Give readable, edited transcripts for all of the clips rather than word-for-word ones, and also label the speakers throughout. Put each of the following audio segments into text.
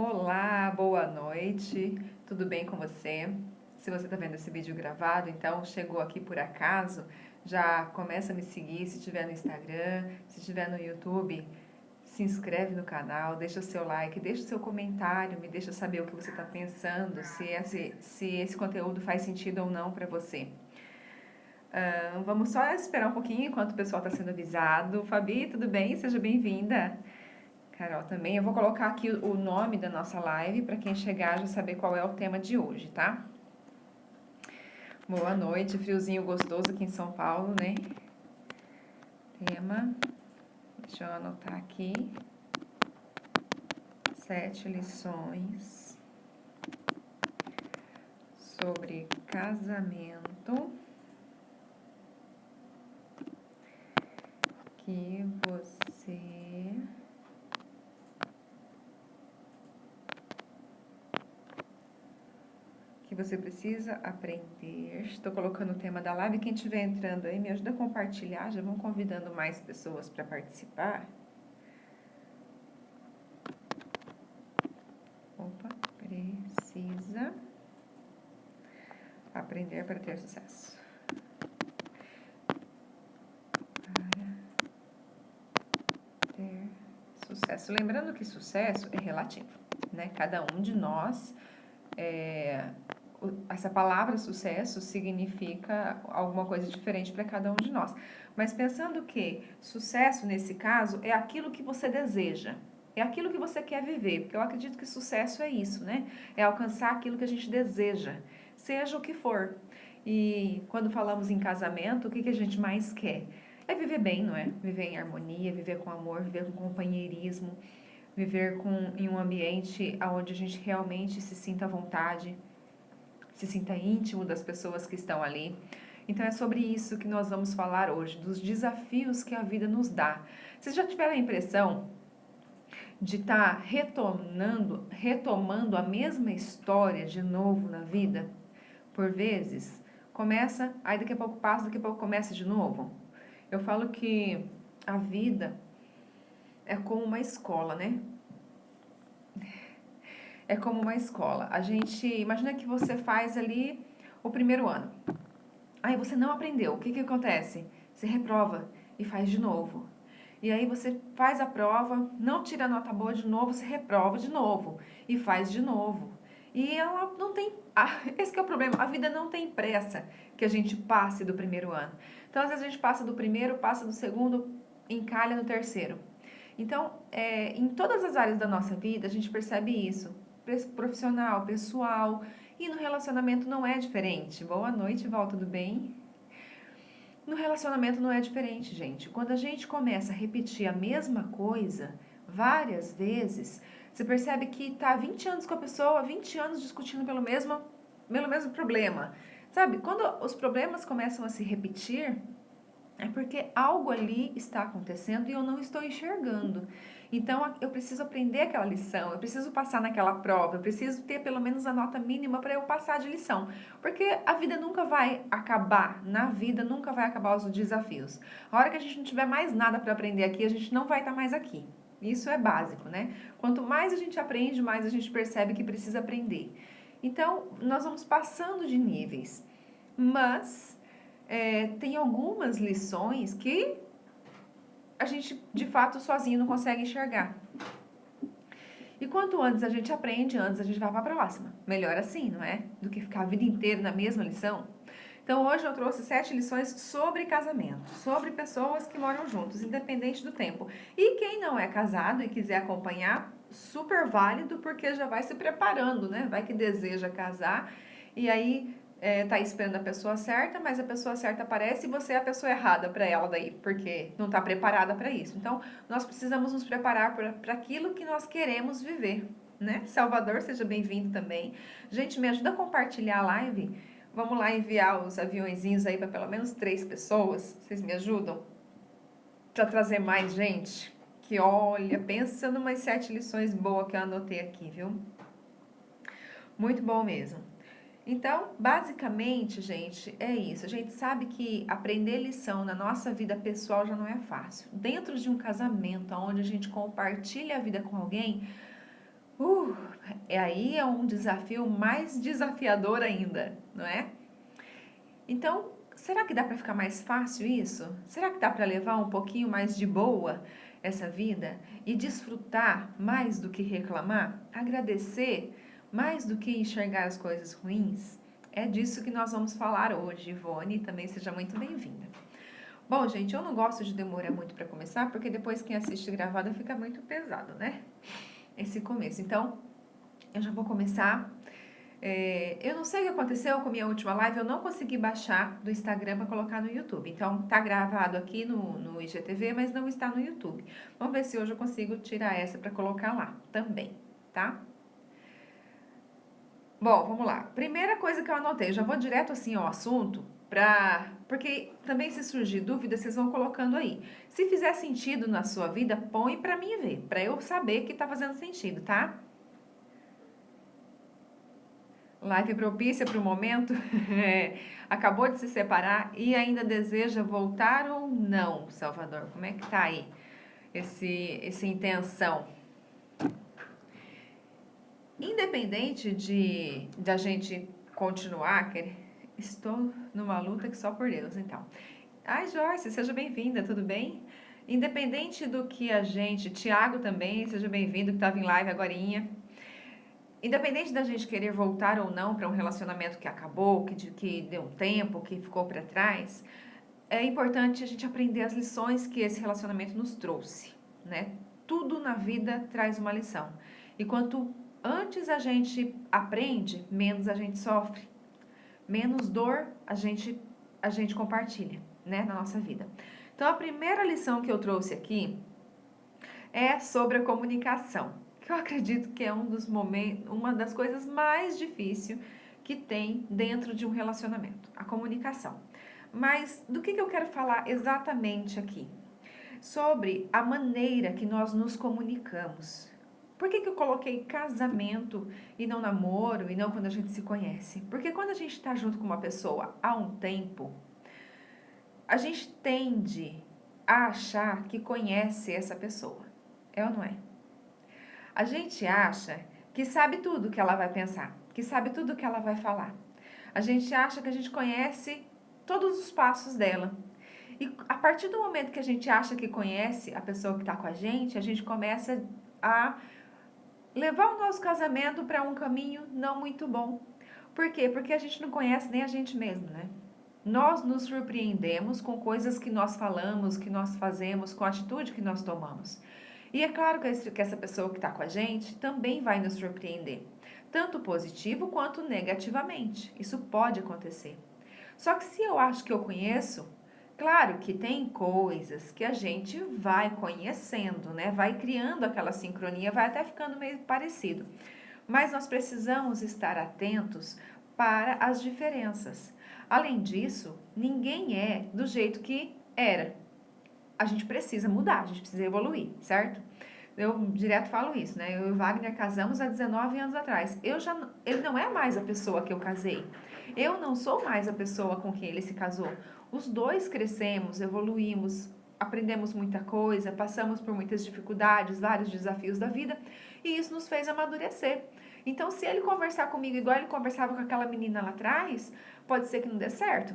Speaker 1: Olá, boa noite, tudo bem com você? Se você está vendo esse vídeo gravado, então chegou aqui por acaso, já começa a me seguir se estiver no Instagram, se estiver no YouTube, se inscreve no canal, deixa o seu like, deixa o seu comentário, me deixa saber o que você está pensando, se esse conteúdo faz sentido ou não para você. Vamos só esperar um pouquinho enquanto o pessoal está sendo avisado. Fabi, tudo bem? Seja bem-vinda. Carol também. Eu vou colocar aqui o nome da nossa live para quem chegar já saber qual é o tema de hoje, tá? Boa noite, friozinho gostoso aqui em São Paulo, né? Tema, deixa eu anotar aqui. 7 lições sobre casamento que você precisa aprender. Estou colocando o tema da live. Quem estiver entrando aí, me ajuda a compartilhar. Já vão convidando mais pessoas para participar. Opa, precisa aprender para ter sucesso. Para ter sucesso. Lembrando que sucesso é relativo, né? Cada um de nós essa palavra sucesso significa alguma coisa diferente para cada um de nós. Mas pensando que sucesso, nesse caso, é aquilo que você deseja, é aquilo que você quer viver, porque eu acredito que sucesso é isso, né? É alcançar aquilo que a gente deseja, seja o que for. E quando falamos em casamento, o que a gente mais quer? É viver bem, não é? Viver em harmonia, viver com amor, viver com companheirismo, viver em um ambiente onde a gente realmente se sinta à vontade, se sinta íntimo das pessoas que estão ali. Então é sobre isso que nós vamos falar hoje, dos desafios que a vida nos dá. Vocês já tiveram a impressão de estar retomando a mesma história de novo na vida? Por vezes, começa, aí daqui a pouco passa, daqui a pouco começa de novo. Eu falo que a vida é como uma escola, né? É como uma escola. A gente, imagina que você faz ali o primeiro ano. Aí você não aprendeu. O que acontece? Você reprova e faz de novo. E aí você faz a prova, não tira a nota boa de novo, você reprova de novo e faz de novo. E ela não tem. Esse que é o problema. A vida não tem pressa que a gente passe do primeiro ano. Então, às vezes, a gente passa do primeiro, passa do segundo, encalha no terceiro. Então, em todas as áreas da nossa vida, a gente percebe isso. Profissional, pessoal, e no relacionamento não é diferente. Boa noite, Val, tudo bem? No relacionamento não é diferente, gente. Quando a gente começa a repetir a mesma coisa várias vezes, você percebe que tá 20 anos com a pessoa, 20 anos discutindo pelo mesmo problema. Sabe? Quando os problemas começam a se repetir, é porque algo ali está acontecendo e eu não estou enxergando. Então, eu preciso aprender aquela lição, eu preciso passar naquela prova, eu preciso ter pelo menos a nota mínima para eu passar de lição. Porque a vida nunca vai acabar, na vida nunca vai acabar os desafios. A hora que a gente não tiver mais nada para aprender aqui, a gente não vai estar mais aqui. Isso é básico, né? Quanto mais a gente aprende, mais a gente percebe que precisa aprender. Então, nós vamos passando de níveis. Mas tem algumas lições que a gente, de fato, sozinho não consegue enxergar. E quanto antes a gente aprende, antes a gente vai para a próxima. Melhor assim, não é? Do que ficar a vida inteira na mesma lição. Então, hoje eu trouxe 7 lições sobre casamento, sobre pessoas que moram juntos, independente do tempo. E quem não é casado e quiser acompanhar, super válido, porque já vai se preparando, né? Vai que deseja casar e aí tá esperando a pessoa certa, mas a pessoa certa aparece e você é a pessoa errada para ela daí, porque não está preparada para isso. Então, nós precisamos nos preparar para aquilo que nós queremos viver, né? Salvador, seja bem-vindo também. Gente, me ajuda a compartilhar a live. Vamos lá enviar os aviõezinhos aí para pelo menos 3 pessoas. Vocês me ajudam? Para trazer mais gente? Que olha, pensa numas 7 lições boas que eu anotei aqui, viu? Muito bom mesmo. Então, basicamente, gente, é isso. A gente sabe que aprender lição na nossa vida pessoal já não é fácil. Dentro de um casamento, onde a gente compartilha a vida com alguém, Uh, aí é um desafio mais desafiador ainda, não é? Então, será que dá para ficar mais fácil isso? Será que dá para levar um pouquinho mais de boa essa vida e desfrutar mais do que reclamar? Agradecer mais do que enxergar as coisas ruins? É disso que nós vamos falar hoje, Ivone. Também seja muito bem-vinda. Bom, gente, eu não gosto de demorar muito para começar, porque depois quem assiste gravada fica muito pesado, né? Esse começo. Então, eu já vou começar. Eu não sei o que aconteceu com a minha última live, eu não consegui baixar do Instagram para colocar no YouTube. Então, tá gravado aqui no IGTV, mas não está no YouTube. Vamos ver se hoje eu consigo tirar essa para colocar lá também, tá? Bom, vamos lá. Primeira coisa que eu anotei, eu já vou direto assim ao assunto, porque também se surgir dúvida, vocês vão colocando aí. Se fizer sentido na sua vida, põe para mim ver, para eu saber que tá fazendo sentido, tá? Live propícia para o momento, acabou de se separar e ainda deseja voltar ou não, Salvador? Como é que tá aí essa intenção? Independente de a gente continuar, estou numa luta que só por Deus, então. Ai, Joyce, seja bem-vinda, tudo bem? Independente do que a gente, Tiago também, seja bem-vindo, que estava em live agorinha. Independente da gente querer voltar ou não para um relacionamento que acabou, que deu um tempo, que ficou para trás, é importante a gente aprender as lições que esse relacionamento nos trouxe, né? Tudo na vida traz uma lição. E quanto antes a gente aprende, menos a gente sofre, menos dor a gente compartilha, né, na nossa vida. Então, a primeira lição que eu trouxe aqui é sobre a comunicação, que eu acredito que é uma das coisas mais difíceis que tem dentro de um relacionamento, a comunicação. Mas do que eu quero falar exatamente aqui? Sobre a maneira que nós nos comunicamos. Por que eu coloquei casamento e não namoro e não quando a gente se conhece? Porque quando a gente está junto com uma pessoa há um tempo, a gente tende a achar que conhece essa pessoa. É ou não é? A gente acha que sabe tudo que ela vai pensar, que sabe tudo que ela vai falar. A gente acha que a gente conhece todos os passos dela. E a partir do momento que a gente acha que conhece a pessoa que está com a gente começa a levar o nosso casamento para um caminho não muito bom. Por quê? Porque a gente não conhece nem a gente mesmo, né? Nós nos surpreendemos com coisas que nós falamos, que nós fazemos, com a atitude que nós tomamos. E é claro que essa pessoa que está com a gente também vai nos surpreender, tanto positivo quanto negativamente. Isso pode acontecer. Só que se eu acho que eu conheço, claro que tem coisas que a gente vai conhecendo, né? Vai criando aquela sincronia, vai até ficando meio parecido. Mas nós precisamos estar atentos para as diferenças. Além disso, ninguém é do jeito que era. A gente precisa mudar, a gente precisa evoluir, certo? Eu direto falo isso, né? Eu e o Wagner casamos há 19 anos atrás. Ele não é mais a pessoa que eu casei. Eu não sou mais a pessoa com quem ele se casou. Os dois crescemos, evoluímos, aprendemos muita coisa, passamos por muitas dificuldades, vários desafios da vida, e isso nos fez amadurecer. Então, se ele conversar comigo igual ele conversava com aquela menina lá atrás, pode ser que não dê certo.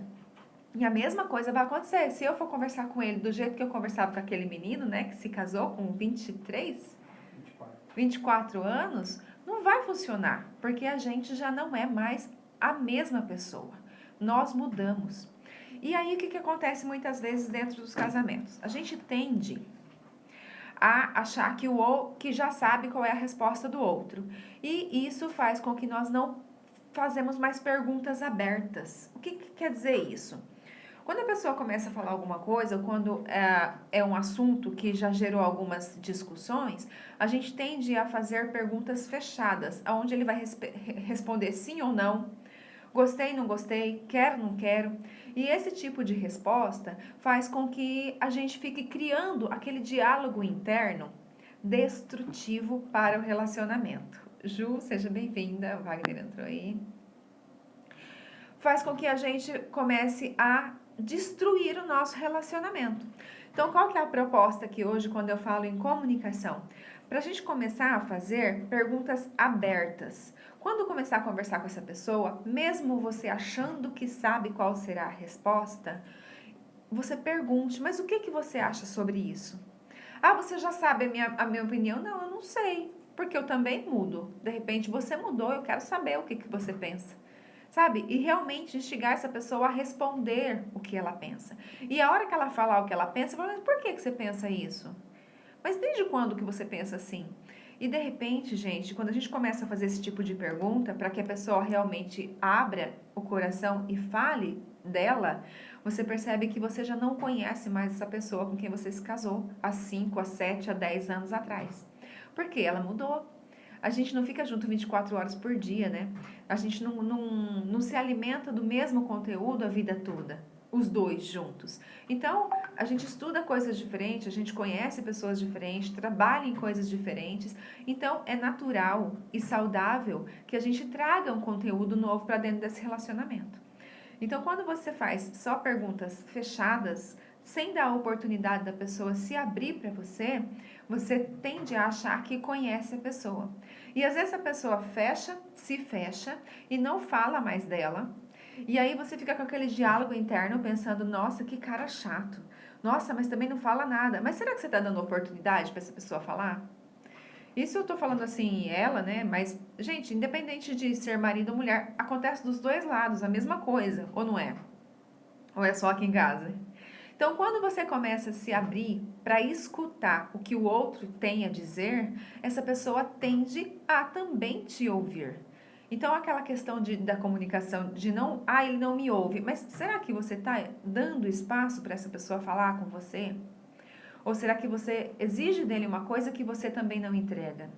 Speaker 1: E a mesma coisa vai acontecer. Se eu for conversar com ele do jeito que eu conversava com aquele menino, né, que se casou com 24 anos, não vai funcionar, porque a gente já não é mais a mesma pessoa. Nós mudamos. E aí, o que acontece muitas vezes dentro dos casamentos? A gente tende a achar que já sabe qual é a resposta do outro. E isso faz com que nós não fazemos mais perguntas abertas. O que quer dizer isso? Quando a pessoa começa a falar alguma coisa, ou quando é um assunto que já gerou algumas discussões, a gente tende a fazer perguntas fechadas, onde ele vai responder sim ou não, gostei, não gostei, quero, não quero. E esse tipo de resposta faz com que a gente fique criando aquele diálogo interno destrutivo para o relacionamento. Ju, seja bem-vinda, o Wagner entrou aí. Faz com que a gente comece a destruir o nosso relacionamento. Então, qual que é a proposta aqui hoje quando eu falo em comunicação? Para a gente começar a fazer perguntas abertas. Quando começar a conversar com essa pessoa, mesmo você achando que sabe qual será a resposta, você pergunte, mas o que que você acha sobre isso? Ah, você já sabe a minha opinião? Não, eu não sei, porque eu também mudo. De repente você mudou, eu quero saber o que que você pensa. Sabe? E realmente instigar essa pessoa a responder o que ela pensa. E a hora que ela falar o que ela pensa, fala, mas por que que você pensa isso? Mas desde quando que você pensa assim? E de repente, gente, quando a gente começa a fazer esse tipo de pergunta, para que a pessoa realmente abra o coração e fale dela, você percebe que você já não conhece mais essa pessoa com quem você se casou há 5, há 7, há 10 anos atrás. Porque ela mudou. A gente não fica junto 24 horas por dia, né? A gente não se alimenta do mesmo conteúdo a vida toda, os dois juntos. Então, a gente estuda coisas diferentes, a gente conhece pessoas diferentes, trabalha em coisas diferentes. Então, é natural e saudável que a gente traga um conteúdo novo para dentro desse relacionamento. Então, quando você faz só perguntas fechadas, sem dar a oportunidade da pessoa se abrir para você, você tende a achar que conhece a pessoa. E às vezes a pessoa se fecha e não fala mais dela. E aí você fica com aquele diálogo interno pensando: nossa, que cara chato. Nossa, mas também não fala nada. Mas será que você está dando oportunidade para essa pessoa falar? Isso eu tô falando assim, ela, né? Mas, gente, independente de ser marido ou mulher, acontece dos dois lados, a mesma coisa, ou não é? Ou é só aqui em casa? Então, quando você começa a se abrir para escutar o que o outro tem a dizer, essa pessoa tende a também te ouvir. Então, aquela questão da comunicação, de não, ele não me ouve, mas será que você está dando espaço para essa pessoa falar com você? Ou será que você exige dele uma coisa que você também não entrega?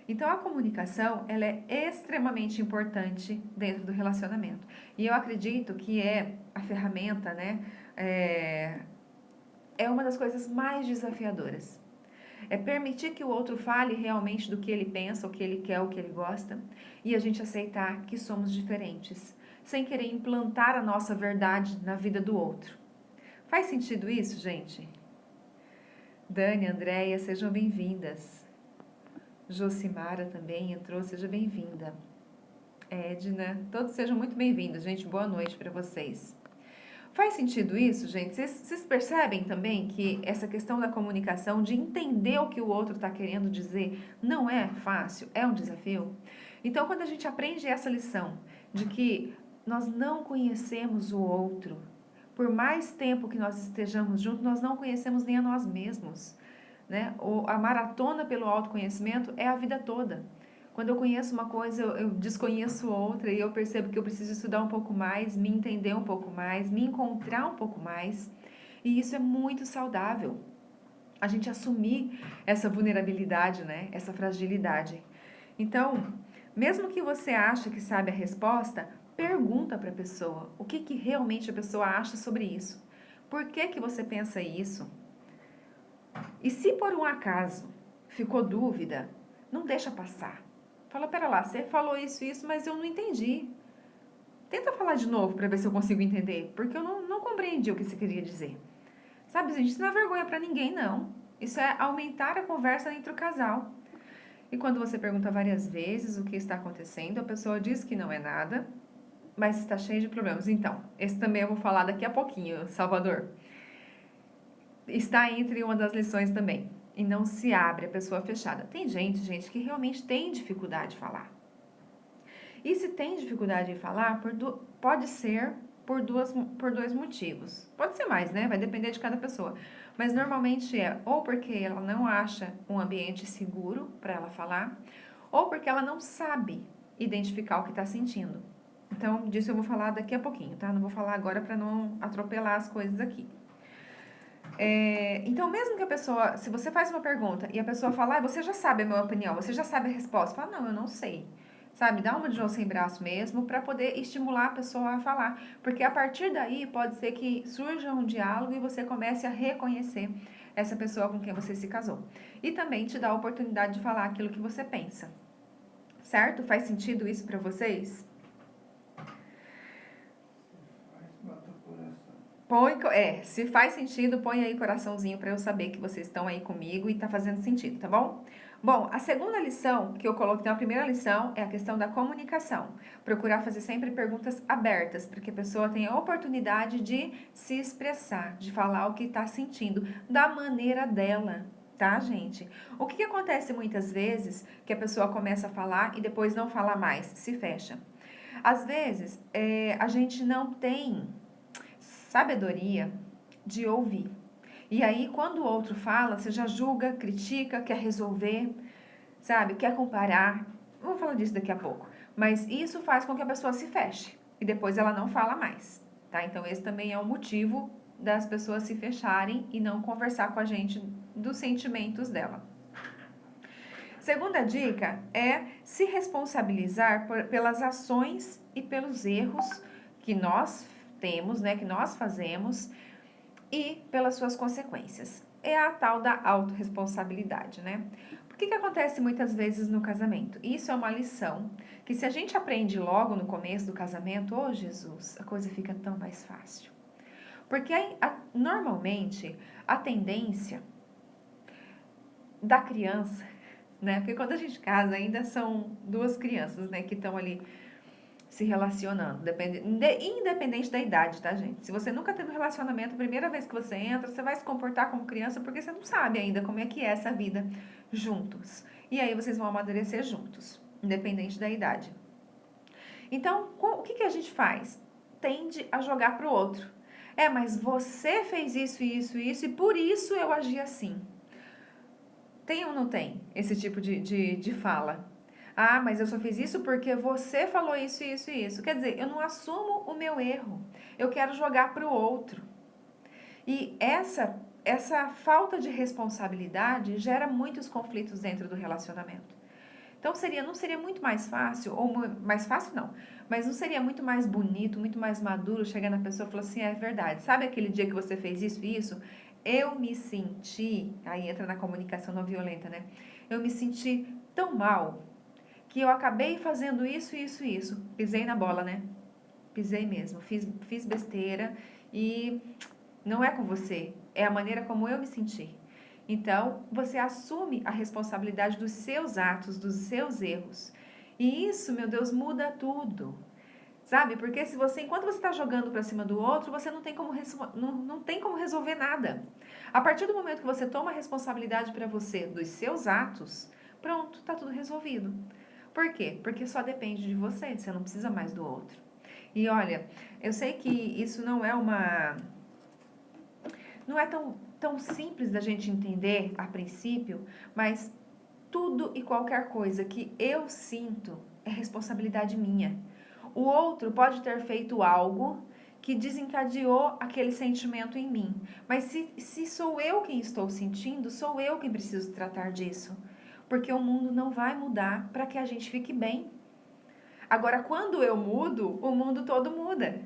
Speaker 1: Então, a comunicação, ela é extremamente importante dentro do relacionamento. E eu acredito que é a ferramenta, né? É uma das coisas mais desafiadoras. É permitir que o outro fale realmente do que ele pensa, o que ele quer, o que ele gosta, e a gente aceitar que somos diferentes, sem querer implantar a nossa verdade na vida do outro. Faz sentido isso, gente? Dani, Andréia, sejam bem-vindas. Josimara também entrou, seja bem-vinda. Edna, todos sejam muito bem-vindos, gente. Boa noite para vocês. Faz sentido isso, gente? Vocês percebem também que essa questão da comunicação, de entender o que o outro está querendo dizer, não é fácil, é um desafio? Então, quando a gente aprende essa lição de que nós não conhecemos o outro, por mais tempo que nós estejamos juntos, nós não conhecemos nem a nós mesmos, né? A maratona pelo autoconhecimento é a vida toda. Quando eu conheço uma coisa, eu desconheço outra e eu percebo que eu preciso estudar um pouco mais, me entender um pouco mais, me encontrar um pouco mais. E isso é muito saudável. A gente assumir essa vulnerabilidade, né? Essa fragilidade. Então, mesmo que você ache que sabe a resposta, pergunta para a pessoa o que realmente a pessoa acha sobre isso. Por que você pensa isso? E se por um acaso ficou dúvida, não deixa passar. Fala, pera lá, você falou isso, mas eu não entendi. Tenta falar de novo para ver se eu consigo entender, porque eu não compreendi o que você queria dizer. Sabe, gente, isso não é vergonha para ninguém, não. Isso é aumentar a conversa entre o casal. E quando você pergunta várias vezes o que está acontecendo, a pessoa diz que não é nada, mas está cheio de problemas. Então, esse também eu vou falar daqui a pouquinho, Salvador. Está entre uma das lições também. E não se abre a pessoa fechada. Tem gente, que realmente tem dificuldade de falar. E se tem dificuldade em falar, pode ser por dois motivos. Pode ser mais, né? Vai depender de cada pessoa. Mas normalmente é ou porque ela não acha um ambiente seguro para ela falar, ou porque ela não sabe identificar o que está sentindo. Então, disso eu vou falar daqui a pouquinho, tá? Não vou falar agora para não atropelar as coisas aqui. Então, mesmo que a pessoa, se você faz uma pergunta e a pessoa fala, você já sabe a minha opinião, você já sabe a resposta. Fala, não, eu não sei. Sabe, dá uma de João sem braço mesmo para poder estimular a pessoa a falar. Porque a partir daí pode ser que surja um diálogo e você comece a reconhecer essa pessoa com quem você se casou. E também te dá a oportunidade de falar aquilo que você pensa. Certo? Faz sentido isso para vocês? Se faz sentido, põe aí coraçãozinho para eu saber que vocês estão aí comigo e tá fazendo sentido, tá bom? Bom, a segunda lição que eu coloquei, então a primeira lição é a questão da comunicação. Procurar fazer sempre perguntas abertas, para que a pessoa tenha a oportunidade de se expressar, de falar o que está sentindo, da maneira dela, tá, gente? O que acontece muitas vezes que a pessoa começa a falar e depois não fala mais, se fecha. Às vezes, a gente não tem sabedoria de ouvir. E aí, quando o outro fala, você já julga, critica, quer resolver, sabe? Quer comparar. Eu vou falar disso daqui a pouco. Mas isso faz com que a pessoa se feche. E depois ela não fala mais, tá? Então, esse também é um motivo das pessoas se fecharem e não conversar com a gente dos sentimentos dela. Segunda dica é se responsabilizar pelas ações e pelos erros que nós temos, né? Que nós fazemos e pelas suas consequências. É a tal da autorresponsabilidade, né? O que acontece muitas vezes no casamento? Isso é uma lição que se a gente aprende logo no começo do casamento, oh Jesus, a coisa fica tão mais fácil. Porque normalmente a tendência da criança, né? Porque quando a gente casa ainda são duas crianças, né? Que estão ali se relacionando, independente da idade, tá, gente? Se você nunca teve um relacionamento, a primeira vez que você entra, você vai se comportar como criança porque você não sabe ainda como é que é essa vida juntos. E aí vocês vão amadurecer juntos, independente da idade. Então, o que a gente faz? Tende a jogar pro outro. Mas você fez isso, isso, isso, e por isso eu agi assim. Tem ou não tem esse tipo de fala? Ah, mas eu só fiz isso porque você falou isso, isso e isso. Quer dizer, eu não assumo o meu erro. Eu quero jogar para o outro. E essa falta de responsabilidade gera muitos conflitos dentro do relacionamento. Então, não seria muito mais fácil, ou mais fácil não, mas não seria muito mais bonito, muito mais maduro chegar na pessoa e falar assim, é verdade, sabe aquele dia que você fez isso e isso? Eu me senti, aí entra na comunicação não violenta, né? Eu me senti tão mal que eu acabei fazendo isso, isso, isso. Pisei na bola, né? Pisei mesmo, fiz besteira e não é com você, é a maneira como eu me senti. Então, você assume a responsabilidade dos seus atos, dos seus erros. E isso, meu Deus, muda tudo. Sabe? Porque se você, enquanto você está jogando para cima do outro, você não tem como resolver nada. A partir do momento que você toma a responsabilidade para você dos seus atos, pronto, está tudo resolvido. Por quê? Porque só depende de você não precisa mais do outro. E olha, eu sei que isso não é tão simples da gente entender a princípio, mas tudo e qualquer coisa que eu sinto é responsabilidade minha. O outro pode ter feito algo que desencadeou aquele sentimento em mim, mas se sou eu quem estou sentindo, sou eu quem preciso tratar disso, porque o mundo não vai mudar para que a gente fique bem. Agora, quando eu mudo, o mundo todo muda.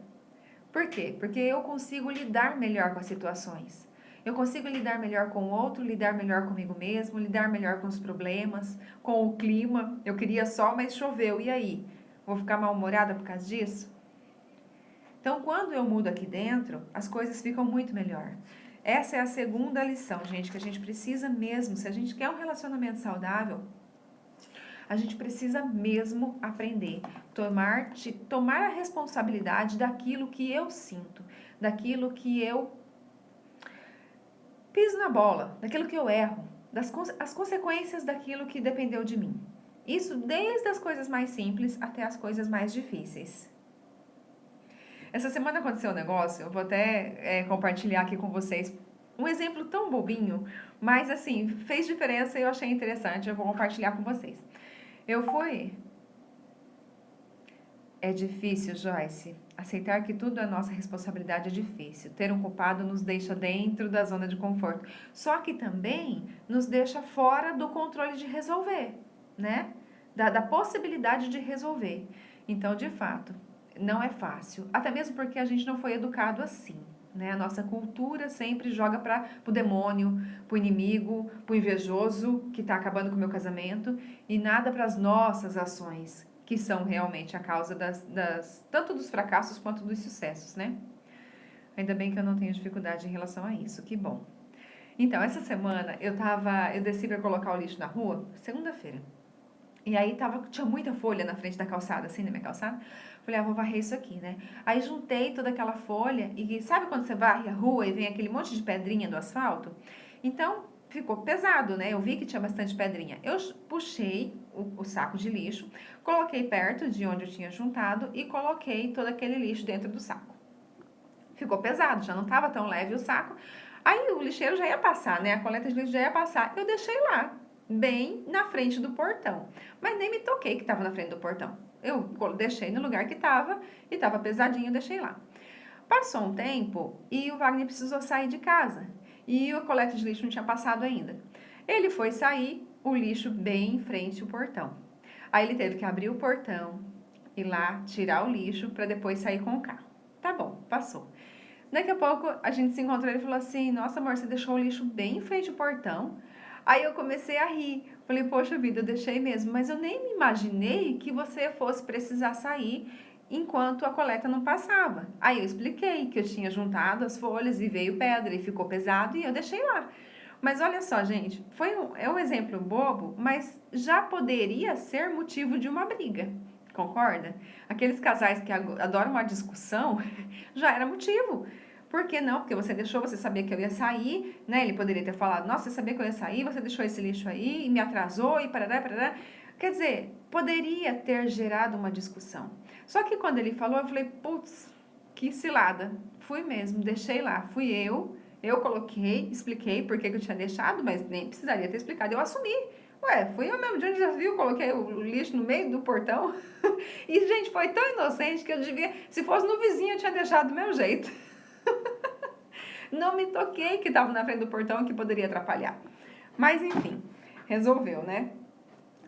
Speaker 1: Por quê? Porque eu consigo lidar melhor com as situações. Eu consigo lidar melhor com o outro, lidar melhor comigo mesmo, lidar melhor com os problemas, com o clima. Eu queria sol, mas choveu. E aí? Vou ficar mal-humorada por causa disso? Então, quando eu mudo aqui dentro, as coisas ficam muito melhor. Essa é a segunda lição, gente, que a gente precisa mesmo. Se a gente quer um relacionamento saudável, a gente precisa mesmo aprender, tomar a responsabilidade daquilo que eu sinto, daquilo que eu piso na bola, daquilo que eu erro, as consequências daquilo que dependeu de mim. Isso desde as coisas mais simples até as coisas mais difíceis. Essa semana aconteceu um negócio, eu vou até compartilhar aqui com vocês um exemplo tão bobinho, mas assim, fez diferença e eu achei interessante, eu vou compartilhar com vocês. É difícil, Joyce. Aceitar que tudo é nossa responsabilidade é difícil. Ter um culpado nos deixa dentro da zona de conforto. Só que também nos deixa fora do controle de resolver, né? Da possibilidade de resolver. Então, de fato, não é fácil. Até mesmo porque a gente não foi educado assim. Né? A nossa cultura sempre joga para o demônio, para o inimigo, para o invejoso que está acabando com o meu casamento e nada para as nossas ações, que são realmente a causa tanto dos fracassos quanto dos sucessos, né? Ainda bem que eu não tenho dificuldade em relação a isso, que bom. Então, essa semana eu desci para colocar o lixo na rua, segunda-feira. E aí tinha muita folha na frente da calçada, assim, na minha calçada. Falei, vou varrer isso aqui, né? Aí juntei toda aquela folha e sabe quando você varre a rua e vem aquele monte de pedrinha do asfalto? Então, ficou pesado, né? Eu vi que tinha bastante pedrinha. Eu puxei o saco de lixo, coloquei perto de onde eu tinha juntado e coloquei todo aquele lixo dentro do saco. Ficou pesado, já não estava tão leve o saco. Aí o lixeiro já ia passar, né? A coleta de lixo já ia passar. Eu deixei lá, bem na frente do portão. Mas nem me toquei que estava na frente do portão. Eu deixei no lugar que estava e estava pesadinho, deixei lá. Passou um tempo e o Wagner precisou sair de casa. E a coleta de lixo não tinha passado ainda. Ele foi sair, o lixo bem em frente ao portão. Aí ele teve que abrir o portão, ir lá, tirar o lixo para depois sair com o carro. Tá bom, passou. Daqui a pouco a gente se encontrou e ele falou assim: nossa, amor, você deixou o lixo bem em frente ao portão. Aí eu comecei a rir. Falei, poxa vida, eu deixei mesmo. Mas eu nem me imaginei que você fosse precisar sair enquanto a coleta não passava. Aí eu expliquei que eu tinha juntado as folhas e veio pedra e ficou pesado e eu deixei lá. Mas olha só, gente, é um exemplo bobo, mas já poderia ser motivo de uma briga. Concorda? Aqueles casais que adoram uma discussão, já era motivo. Por que não? Porque você deixou, você sabia que eu ia sair, né? Ele poderia ter falado, nossa, você sabia que eu ia sair, você deixou esse lixo aí e me atrasou e parará, parará. Quer dizer, poderia ter gerado uma discussão. Só que quando ele falou, eu falei, putz, que cilada. Fui mesmo, deixei lá, fui eu coloquei, expliquei por que eu tinha deixado, mas nem precisaria ter explicado, eu assumi. Ué, fui eu mesmo, de onde já viu, coloquei o lixo no meio do portão. E, gente, foi tão inocente que eu devia, se fosse no vizinho, eu tinha deixado do meu jeito. Não me toquei que estava na frente do portão que poderia atrapalhar. Mas, enfim, resolveu, né?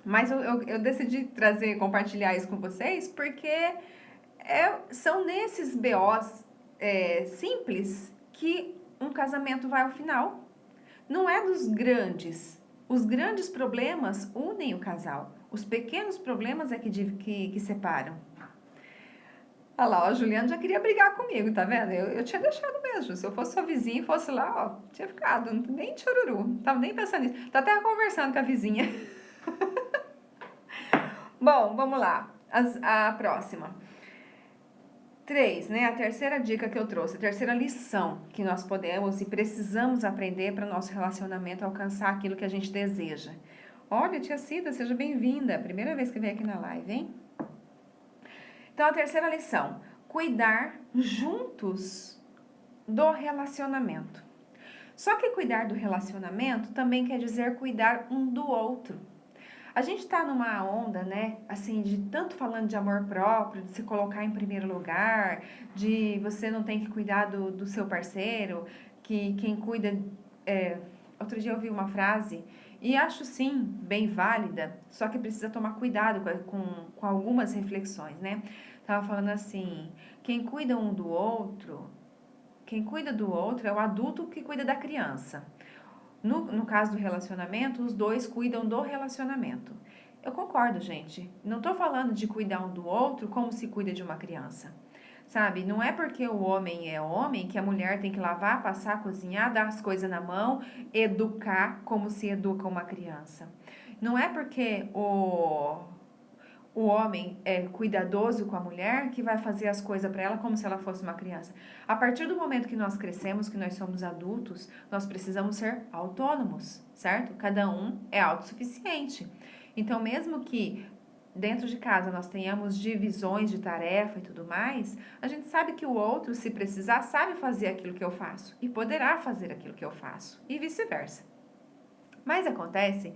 Speaker 1: Mas eu decidi compartilhar isso com vocês, porque são nesses BOs simples que um casamento vai ao final. Não é dos grandes. Os grandes problemas unem o casal. Os pequenos problemas é que separam. Olha lá, ó, a Juliana já queria brigar comigo, tá vendo? Eu tinha deixado mesmo. Se eu fosse sua vizinha e fosse lá, ó, tinha ficado. Nem choruru. Não tava nem pensando nisso. Tá até conversando com a vizinha. Bom, vamos lá. A próxima. 3, né? A terceira dica que eu trouxe, a terceira lição que nós podemos e precisamos aprender para o nosso relacionamento alcançar aquilo que a gente deseja. Olha, tia Cida, seja bem-vinda. Primeira vez que vem aqui na live, hein? Então, a terceira lição, cuidar juntos do relacionamento. Só que cuidar do relacionamento também quer dizer cuidar um do outro. A gente tá numa onda, né, assim, de tanto falando de amor próprio, de se colocar em primeiro lugar, de você não tem que cuidar do seu parceiro, que quem cuida... outro dia eu ouvi uma frase, e acho sim, bem válida, só que precisa tomar cuidado com algumas reflexões, né? Tava falando assim, quem cuida do outro é o adulto que cuida da criança. No caso do relacionamento, os dois cuidam do relacionamento. Eu concordo, gente. Não estou falando de cuidar um do outro como se cuida de uma criança. Sabe? Não é porque o homem é homem que a mulher tem que lavar, passar, cozinhar, dar as coisas na mão, educar como se educa uma criança. Não é porque o homem é cuidadoso com a mulher que vai fazer as coisas para ela como se ela fosse uma criança. A partir do momento que nós crescemos, que nós somos adultos, nós precisamos ser autônomos, certo? Cada um é autossuficiente. Então, mesmo que dentro de casa nós tenhamos divisões de tarefa e tudo mais, a gente sabe que o outro, se precisar, sabe fazer aquilo que eu faço e poderá fazer aquilo que eu faço e vice-versa. Mas acontece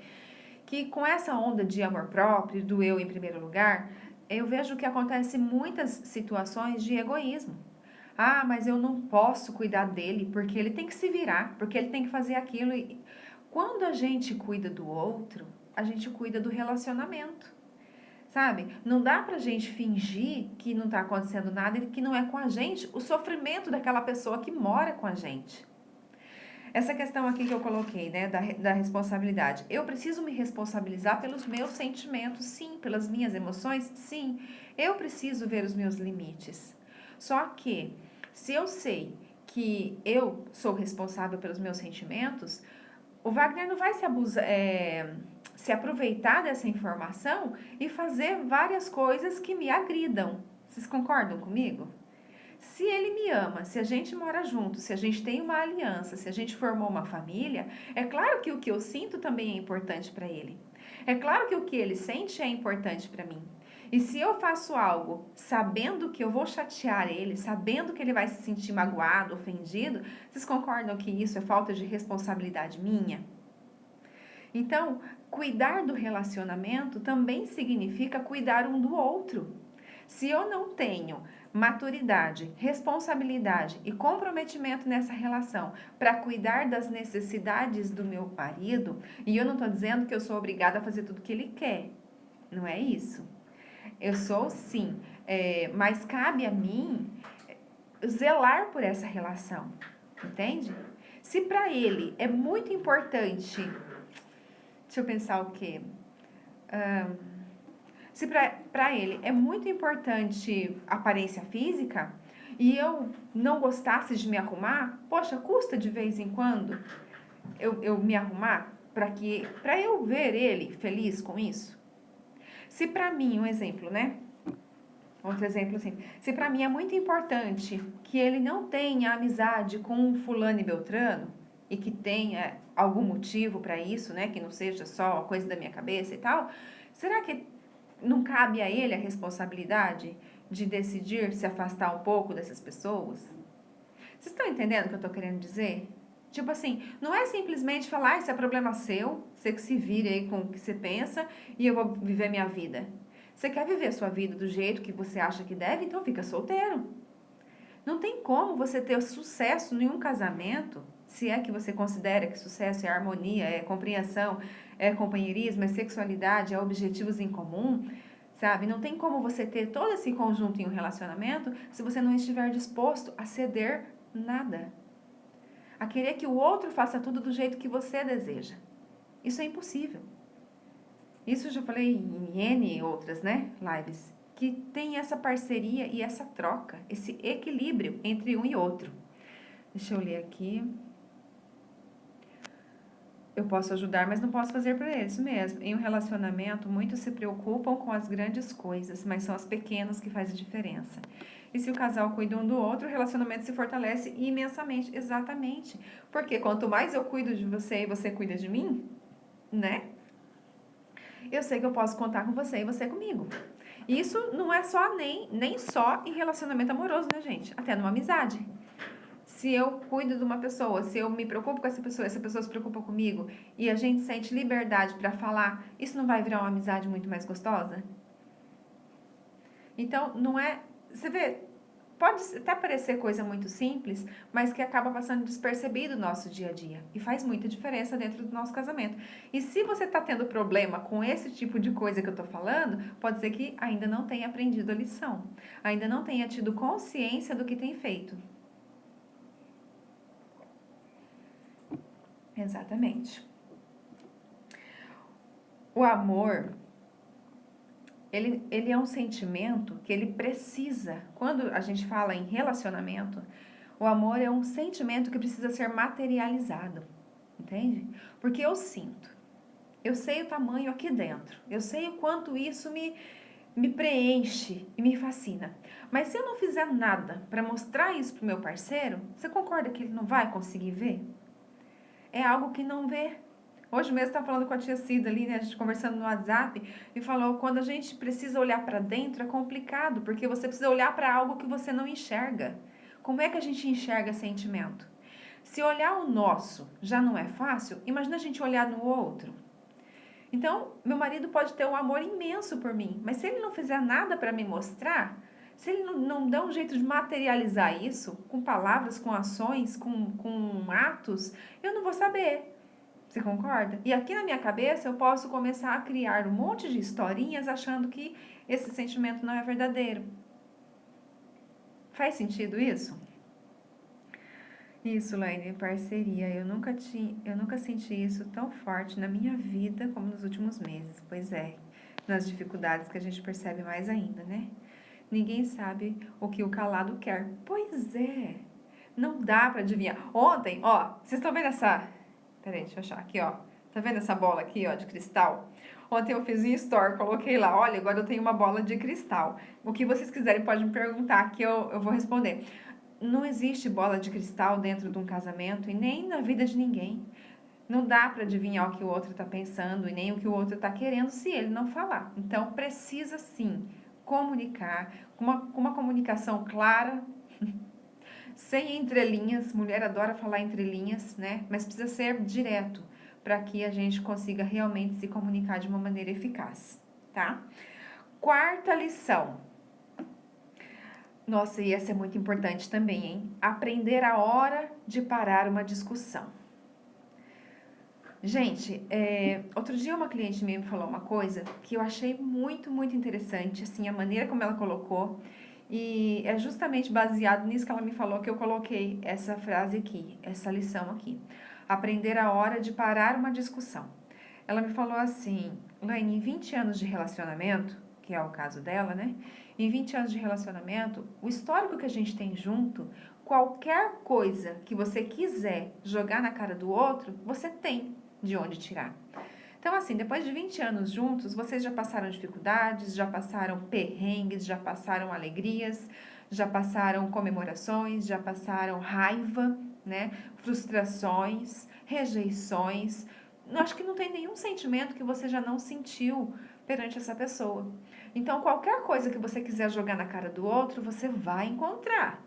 Speaker 1: que com essa onda de amor próprio, do eu em primeiro lugar, eu vejo que acontece muitas situações de egoísmo. Ah, mas eu não posso cuidar dele porque ele tem que se virar, porque ele tem que fazer aquilo. E quando a gente cuida do outro, a gente cuida do relacionamento. Sabe? Não dá pra gente fingir que não tá acontecendo nada e que não é com a gente o sofrimento daquela pessoa que mora com a gente. Essa questão aqui que eu coloquei, né, da responsabilidade. Eu preciso me responsabilizar pelos meus sentimentos, sim, pelas minhas emoções, sim. Eu preciso ver os meus limites. Só que, se eu sei que eu sou responsável pelos meus sentimentos, o Wagner não vai se aproveitar dessa informação e fazer várias coisas que me agridam. Vocês concordam comigo? Se ele me ama, se a gente mora junto, se a gente tem uma aliança, se a gente formou uma família, é claro que o que eu sinto também é importante para ele. É claro que o que ele sente é importante para mim. E se eu faço algo sabendo que eu vou chatear ele, sabendo que ele vai se sentir magoado, ofendido, vocês concordam que isso é falta de responsabilidade minha? Então, cuidar do relacionamento também significa cuidar um do outro. Se eu não tenho maturidade, responsabilidade e comprometimento nessa relação para cuidar das necessidades do meu marido, e eu não estou dizendo que eu sou obrigada a fazer tudo que ele quer, não é isso. Eu sou sim, mas cabe a mim zelar por essa relação, entende? Se para ele é muito importante, deixa eu pensar o quê? Se para ele é muito importante aparência física e eu não gostasse de me arrumar, poxa, custa de vez em quando eu me arrumar para eu ver ele feliz com isso? Se para mim, um exemplo, né? Outro exemplo assim, se para mim é muito importante que ele não tenha amizade com fulano e beltrano e que tenha algum motivo para isso, né, que não seja só coisa da minha cabeça e tal, será que não cabe a ele a responsabilidade de decidir se afastar um pouco dessas pessoas? Vocês estão entendendo o que eu estou querendo dizer? Tipo assim, não é simplesmente falar, isso é problema seu, você que se vire aí com o que você pensa e eu vou viver minha vida. Você quer viver a sua vida do jeito que você acha que deve? Então fica solteiro. Não tem como você ter sucesso em um casamento, se é que você considera que sucesso é harmonia, é compreensão, é companheirismo, é sexualidade, é objetivos em comum, sabe? Não tem como você ter todo esse conjunto em um relacionamento se você não estiver disposto a ceder nada. A querer que o outro faça tudo do jeito que você deseja. Isso é impossível. Isso eu já falei em N outras, né, lives, que tem essa parceria e essa troca, esse equilíbrio entre um e outro. Deixa eu ler aqui. Eu posso ajudar, mas não posso fazer por eles. Isso mesmo. Em um relacionamento, muitos se preocupam com as grandes coisas, mas são as pequenas que fazem a diferença. E se o casal cuida um do outro, o relacionamento se fortalece imensamente. Exatamente. Porque quanto mais eu cuido de você e você cuida de mim, né? Eu sei que eu posso contar com você e você comigo. E isso não é só nem só em relacionamento amoroso, né, gente? Até numa amizade. Se eu cuido de uma pessoa, se eu me preocupo com essa pessoa se preocupa comigo e a gente sente liberdade para falar, isso não vai virar uma amizade muito mais gostosa? Então, não é... Você vê, pode até parecer coisa muito simples, mas que acaba passando despercebido no nosso dia a dia. E faz muita diferença dentro do nosso casamento. E se você está tendo problema com esse tipo de coisa que eu estou falando, pode ser que ainda não tenha aprendido a lição. Ainda não tenha tido consciência do que tem feito. Exatamente. O amor, ele é um sentimento que ele precisa, quando a gente fala em relacionamento, o amor é um sentimento que precisa ser materializado, entende? Porque eu sinto, eu sei o tamanho aqui dentro, eu sei o quanto isso me preenche e me fascina. Mas se eu não fizer nada para mostrar isso pro meu parceiro, você concorda que ele não vai conseguir ver? É algo que não vê. Hoje mesmo estava falando com a tia Cida ali, né? A gente conversando no WhatsApp e falou, quando a gente precisa olhar para dentro é complicado, porque você precisa olhar para algo que você não enxerga. Como é que a gente enxerga sentimento? Se olhar o nosso já não é fácil, imagina a gente olhar no outro. Então, meu marido pode ter um amor imenso por mim, mas se ele não fizer nada para me mostrar, se ele não der um jeito de materializar isso, com palavras, com ações, com atos, eu não vou saber. Você concorda? E aqui na minha cabeça eu posso começar a criar um monte de historinhas achando que esse sentimento não é verdadeiro. Faz sentido isso? Isso, Laine, parceria. Eu nunca senti isso tão forte na minha vida como nos últimos meses. Pois é, nas dificuldades que a gente percebe mais ainda, né? Ninguém sabe o que o calado quer. Pois é. Não dá para adivinhar. Ontem, ó, vocês estão vendo essa... Peraí, deixa eu achar aqui, ó. Tá vendo essa bola aqui, ó, de cristal? Ontem eu fiz um store, coloquei lá, olha, agora eu tenho uma bola de cristal. O que vocês quiserem podem me perguntar que eu vou responder. Não existe bola de cristal dentro de um casamento e nem na vida de ninguém. Não dá para adivinhar o que o outro está pensando e nem o que o outro está querendo se ele não falar. Então, precisa sim comunicar, com uma comunicação clara, sem entrelinhas. Mulher adora falar entrelinhas, né? Mas precisa ser direto para que a gente consiga realmente se comunicar de uma maneira eficaz, tá? Quarta lição. Nossa, e essa é muito importante também, hein? Aprender a hora de parar uma discussão. Gente, outro dia uma cliente minha me falou uma coisa que eu achei muito, muito interessante, assim, a maneira como ela colocou, e é justamente baseado nisso que ela me falou que eu coloquei essa frase aqui, essa lição aqui. Aprender a hora de parar uma discussão. Ela me falou assim, Laine, em 20 anos de relacionamento, que é o caso dela, né? Em 20 anos de relacionamento, o histórico que a gente tem junto, qualquer coisa que você quiser jogar na cara do outro, você tem de onde tirar. Então, assim, depois de 20 anos juntos, vocês já passaram dificuldades, já passaram perrengues, já passaram alegrias, já passaram comemorações, já passaram raiva, né? Frustrações, rejeições. Acho que não tem nenhum sentimento que você já não sentiu perante essa pessoa. Então, qualquer coisa que você quiser jogar na cara do outro, você vai encontrar.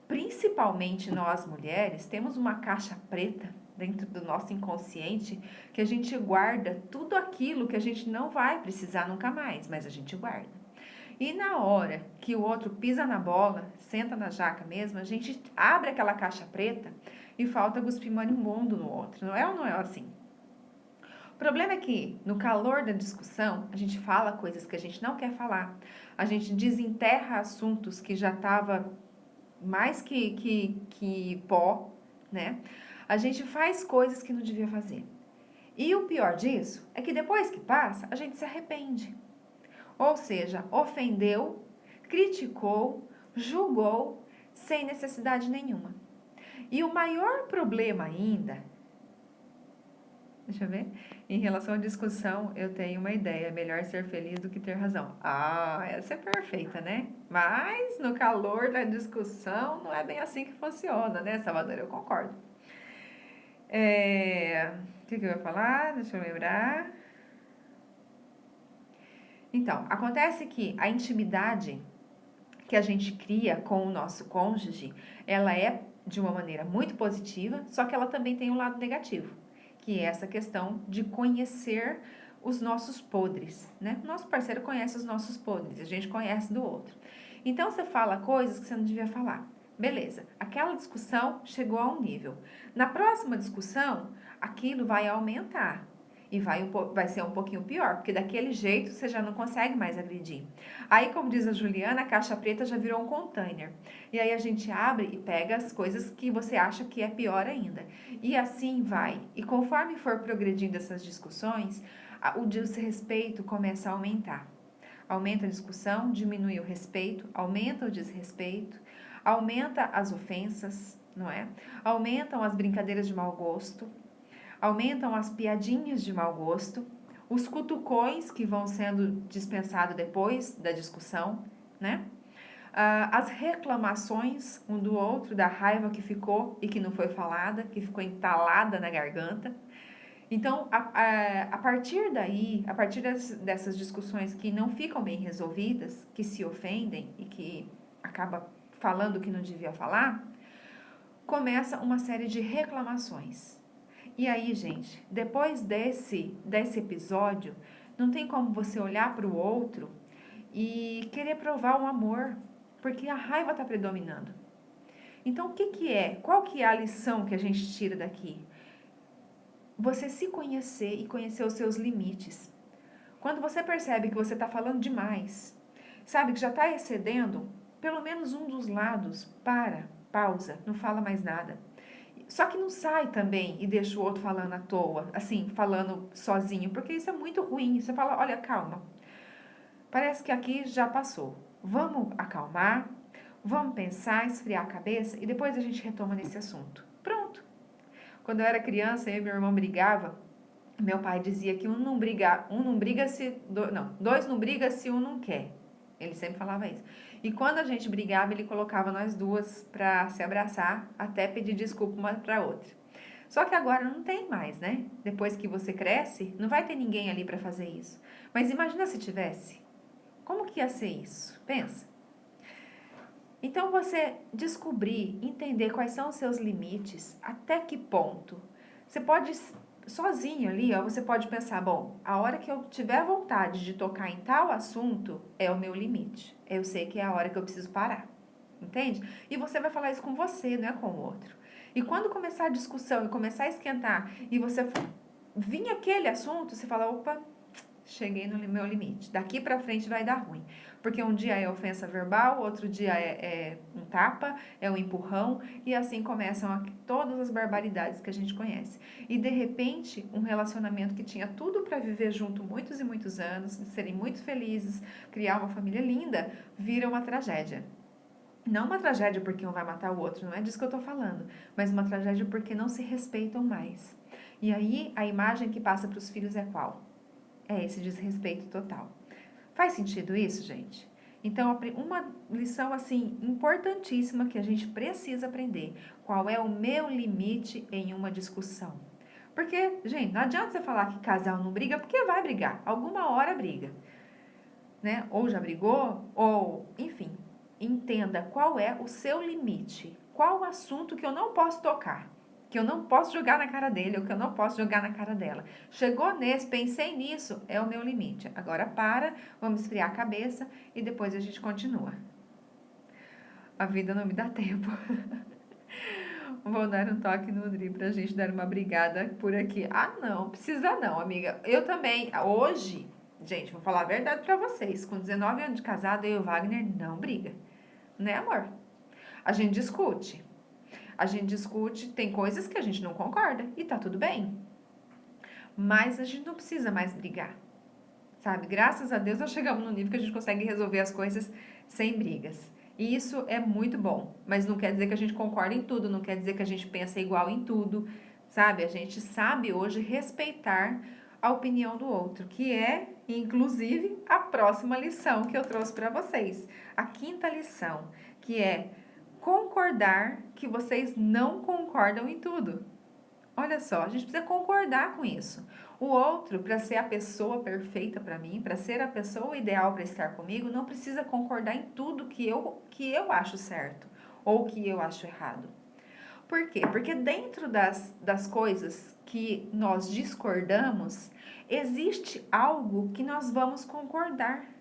Speaker 1: Principalmente nós mulheres, temos uma caixa preta dentro do nosso inconsciente que a gente guarda tudo aquilo que a gente não vai precisar nunca mais, mas a gente guarda. E na hora que o outro pisa na bola, senta na jaca mesmo, a gente abre aquela caixa preta e falta cuspir marimbondo no outro, não é ou não é assim? O problema é que, no calor da discussão, a gente fala coisas que a gente não quer falar, a gente desenterra assuntos que já estava mais que pó, né? A gente faz coisas que não devia fazer. E o pior disso é que depois que passa, a gente se arrepende. Ou seja, ofendeu, criticou, julgou, sem necessidade nenhuma. E o maior problema ainda, deixa eu ver, em relação à discussão, eu tenho uma ideia, é melhor ser feliz do que ter razão. Ah, essa é perfeita, né? Mas no calor da discussão não é bem assim que funciona, né, Salvador? Eu concordo. O que eu ia falar? Deixa eu lembrar. Então, acontece que a intimidade que a gente cria com o nosso cônjuge, ela é de uma maneira muito positiva, só que ela também tem um lado negativo, que é essa questão de conhecer os nossos podres, né? Nosso parceiro conhece os nossos podres, a gente conhece do outro. Então, você fala coisas que você não devia falar. Beleza, aquela discussão chegou a um nível. Na próxima discussão, aquilo vai aumentar. E vai ser um pouquinho pior, porque daquele jeito você já não consegue mais agredir. Aí, como diz a Juliana, a caixa preta já virou um container. E aí a gente abre e pega as coisas que você acha que é pior ainda. E assim vai. E conforme for progredindo essas discussões, o desrespeito começa a aumentar. Aumenta a discussão, diminui o respeito, aumenta o desrespeito, aumenta as ofensas, não é? Aumentam as brincadeiras de mau gosto, aumentam as piadinhas de mau gosto, os cutucões que vão sendo dispensados depois da discussão, né? As reclamações um do outro, da raiva que ficou e que não foi falada, que ficou entalada na garganta. Então, a partir daí, a partir dessas discussões que não ficam bem resolvidas, que se ofendem e que acaba falando o que não devia falar, começa uma série de reclamações. E aí, gente, depois desse episódio, não tem como você olhar para o outro e querer provar um amor, porque a raiva está predominando. Então, o que é? Qual que é a lição que a gente tira daqui? Você se conhecer e conhecer os seus limites. Quando você percebe que você está falando demais, sabe que já está excedendo, pelo menos um dos lados, pausa, não fala mais nada. Só que não sai também e deixa o outro falando à toa, assim, falando sozinho, porque isso é muito ruim. Você fala, olha, calma, parece que aqui já passou. Vamos acalmar, Vamos pensar, esfriar a cabeça e depois a gente retoma nesse assunto. Pronto. Quando eu era criança, eu e meu irmão brigava. Meu pai dizia que dois não briga se um não quer. Ele sempre falava isso. E quando a gente brigava, ele colocava nós duas para se abraçar, até pedir desculpa uma para outra. Só que agora não tem mais, né? Depois que você cresce, não vai ter ninguém ali para fazer isso. Mas imagina se tivesse. Como que ia ser isso? Pensa. Então você descobrir, entender quais são os seus limites, até que ponto. Você pode sozinho ali, ó, você pode pensar, bom, a hora que eu tiver vontade de tocar em tal assunto é o meu limite. Eu sei que é a hora que eu preciso parar. Entende? E você vai falar isso com você, não é com o outro. E quando começar a discussão e começar a esquentar e você vir aquele assunto, você fala, opa, cheguei no meu limite. Daqui pra frente vai dar ruim. Porque um dia é ofensa verbal, outro dia é um tapa, é um empurrão, e assim começam todas as barbaridades que a gente conhece. E de repente, um relacionamento que tinha tudo para viver junto muitos e muitos anos, serem muito felizes, criar uma família linda, vira uma tragédia. Não uma tragédia porque um vai matar o outro, não é disso que eu tô falando, mas uma tragédia porque não se respeitam mais. E aí, a imagem que passa para os filhos é qual? É esse desrespeito total. Faz sentido isso, gente? Então, uma lição assim importantíssima que a gente precisa aprender. Qual é o meu limite em uma discussão? Porque, gente, não adianta você falar que casal não briga, porque vai brigar. Alguma hora briga, né? Ou já brigou, ou, enfim, entenda qual é o seu limite. Qual o assunto que eu não posso tocar, que eu não posso jogar na cara dele ou que eu não posso jogar na cara dela. Chegou nesse, pensei nisso, é o meu limite. Agora para, vamos esfriar a cabeça e depois a gente continua. A vida não me dá tempo. Vou dar um toque no Dri pra gente dar uma brigada por aqui. Ah, não, precisa não, amiga. Eu também, hoje, gente, vou falar a verdade pra vocês. Com 19 anos de casado, eu e o Wagner não briga. Né, amor? A gente discute. A gente discute, tem coisas que a gente não concorda e tá tudo bem. Mas a gente não precisa mais brigar, sabe? Graças a Deus nós chegamos no nível que a gente consegue resolver as coisas sem brigas. E isso é muito bom, mas não quer dizer que a gente concorda em tudo, não quer dizer que a gente pensa igual em tudo, sabe? A gente sabe hoje respeitar a opinião do outro, que é, inclusive, a próxima lição que eu trouxe para vocês. A quinta lição, que é concordar que vocês não concordam em tudo. Olha só, a gente precisa concordar com isso. O outro, para ser a pessoa perfeita para mim, para ser a pessoa ideal para estar comigo, não precisa concordar em tudo que eu acho certo ou que eu acho errado. Por quê? Porque dentro das coisas que nós discordamos, existe algo que nós vamos concordar.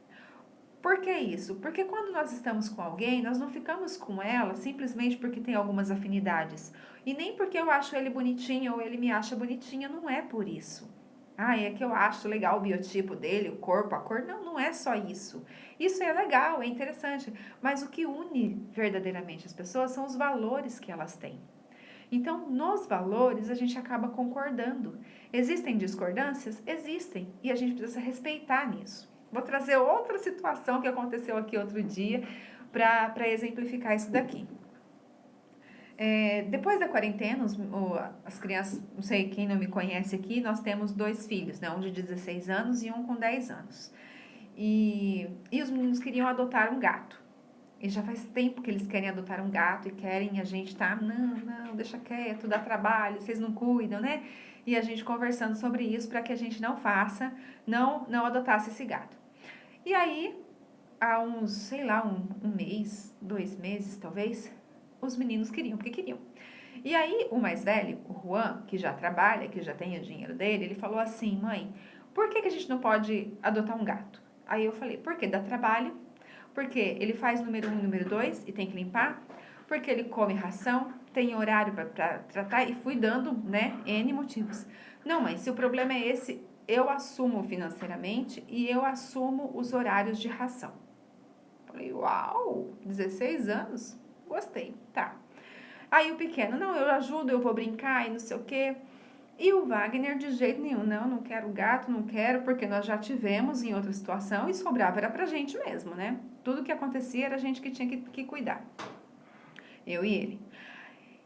Speaker 1: Por que isso? Porque quando nós estamos com alguém, nós não ficamos com ela simplesmente porque tem algumas afinidades. E nem porque eu acho ele bonitinho ou ele me acha bonitinha, não é por isso. Ah, é que eu acho legal o biotipo dele, o corpo, a cor. Não, não é só isso. Isso é legal, é interessante. Mas o que une verdadeiramente as pessoas são os valores que elas têm. Então, nos valores, a gente acaba concordando. Existem discordâncias? Existem. E a gente precisa respeitar nisso. Vou trazer outra situação que aconteceu aqui outro dia para exemplificar isso daqui. Depois da quarentena, as crianças, não sei quem não me conhece aqui, nós temos 2 filhos, né? Um de 16 anos e um com 10 anos. E os meninos queriam adotar um gato. E já faz tempo que eles querem adotar um gato e querem, a gente tá, não, deixa quieto, dá trabalho, vocês não cuidam, né? E a gente conversando sobre isso para que a gente não faça, não adotasse esse gato. E aí, há uns, sei lá, um mês, 2 meses talvez, os meninos queriam, porque queriam. E aí, o mais velho, o Juan, que já trabalha, que já tem o dinheiro dele, ele falou assim, mãe, por que a gente não pode adotar um gato? Aí eu falei, porque dá trabalho, porque ele faz número 1 e número 2 e tem que limpar, porque ele come ração, tem horário para tratar, e fui dando, né, N motivos. Não, mãe, se o problema é esse, eu assumo financeiramente e eu assumo os horários de ração. Falei, uau, 16 anos? Gostei, tá. Aí o pequeno, não, eu ajudo, eu vou brincar e não sei o quê. E o Wagner, de jeito nenhum, não quero gato, não quero, porque nós já tivemos em outra situação e sobrava era pra gente mesmo, né? Tudo que acontecia era a gente que tinha que cuidar. Eu e ele.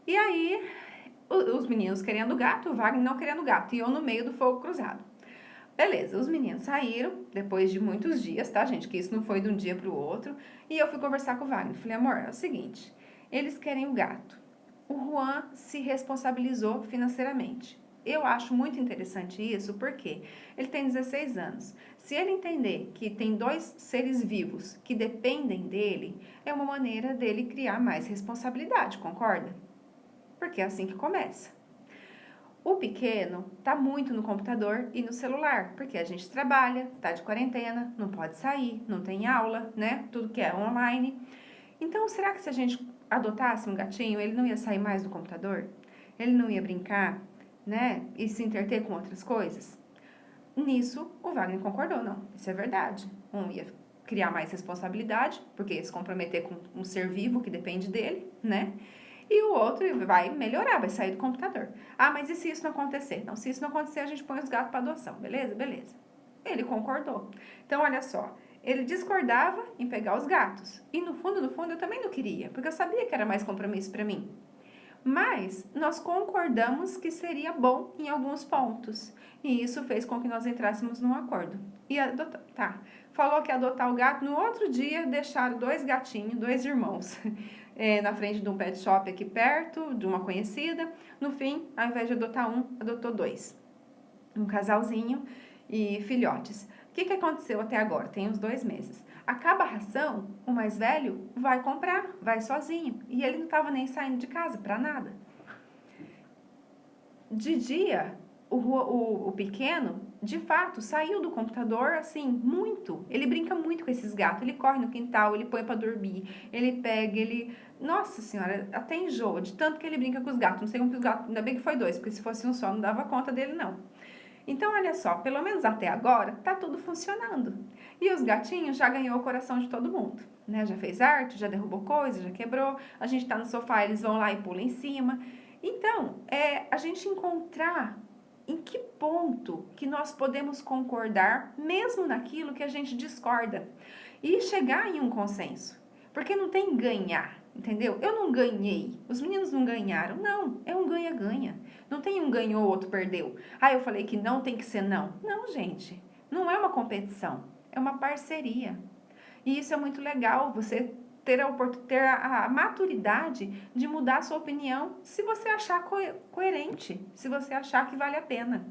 Speaker 1: E aí, os meninos querendo gato, o Wagner não querendo gato, e eu no meio do fogo cruzado. Beleza, os meninos saíram, depois de muitos dias, tá, gente? Que isso não foi de um dia pro outro. E eu fui conversar com o Wagner. Falei, amor, é o seguinte, eles querem o gato. O Juan se responsabilizou financeiramente. Eu acho muito interessante isso, porque ele tem 16 anos. Se ele entender que tem dois seres vivos que dependem dele, é uma maneira dele criar mais responsabilidade, concorda? Porque é assim que começa. O pequeno tá muito no computador e no celular, porque a gente trabalha, tá de quarentena, não pode sair, não tem aula, né? Tudo que é online. Então, será que se a gente adotasse um gatinho, ele não ia sair mais do computador? Ele não ia brincar, né? E se entreter com outras coisas? Nisso, o Wagner concordou, não. Isso é verdade. Um ia criar mais responsabilidade, porque ia se comprometer com um ser vivo que depende dele, né? E o outro vai melhorar, vai sair do computador. Ah, mas e se isso não acontecer? Não, se isso não acontecer, a gente põe os gatos para adoção, beleza? Beleza. Ele concordou. Então, olha só, ele discordava em pegar os gatos. E no fundo, eu também não queria, porque eu sabia que era mais compromisso para mim. Mas nós concordamos que seria bom em alguns pontos. E isso fez com que nós entrássemos num acordo. E adotar, tá. Falou que ia adotar o gato. No outro dia, deixaram dois gatinhos, dois irmãos, na frente de um pet shop aqui perto, de uma conhecida. No fim, ao invés de adotar um, adotou dois. Um casalzinho e filhotes. O que aconteceu até agora? Tem uns 2 meses. Acaba a ração, o mais velho vai comprar, vai sozinho. E ele não estava nem saindo de casa para nada. De dia, o pequeno, de fato, saiu do computador, assim, muito. Ele brinca muito com esses gatos. Ele corre no quintal, ele põe para dormir, ele pega, ele... Nossa senhora, até enjoa de tanto que ele brinca com os gatos. Não sei como que os gatos... Ainda bem que foi dois, porque se fosse um só, não dava conta dele, não. Então, olha só, pelo menos até agora, tá tudo funcionando. E os gatinhos já ganhou o coração de todo mundo, né? Já fez arte, já derrubou coisa, já quebrou. A gente tá no sofá, eles vão lá e pulam em cima. Então, a gente encontrar em que ponto que nós podemos concordar, mesmo naquilo que a gente discorda, e chegar em um consenso. Porque não tem ganhar, entendeu? Eu não ganhei, os meninos não ganharam, não, é um ganha-ganha. Não tem um ganhou, outro perdeu. Ah, eu falei que não tem que ser não. Não, gente, não é uma competição, é uma parceria. E isso é muito legal, você ter a maturidade de mudar a sua opinião se você achar coerente, se você achar que vale a pena.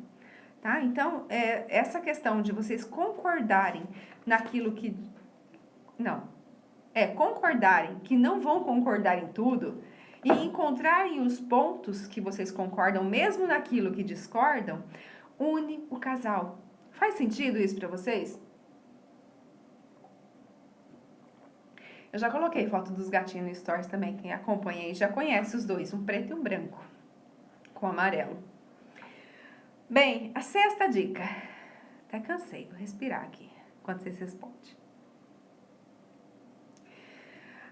Speaker 1: Tá? Então, essa questão de vocês concordarem naquilo que... Não, concordarem que não vão concordar em tudo e encontrarem os pontos que vocês concordam, mesmo naquilo que discordam, une o casal. Faz sentido isso para vocês? Eu já coloquei foto dos gatinhos no Stories também. Quem acompanha aí já conhece os dois, um preto e um branco, com amarelo. Bem, a sexta dica. Até cansei, vou respirar aqui, enquanto vocês respondem.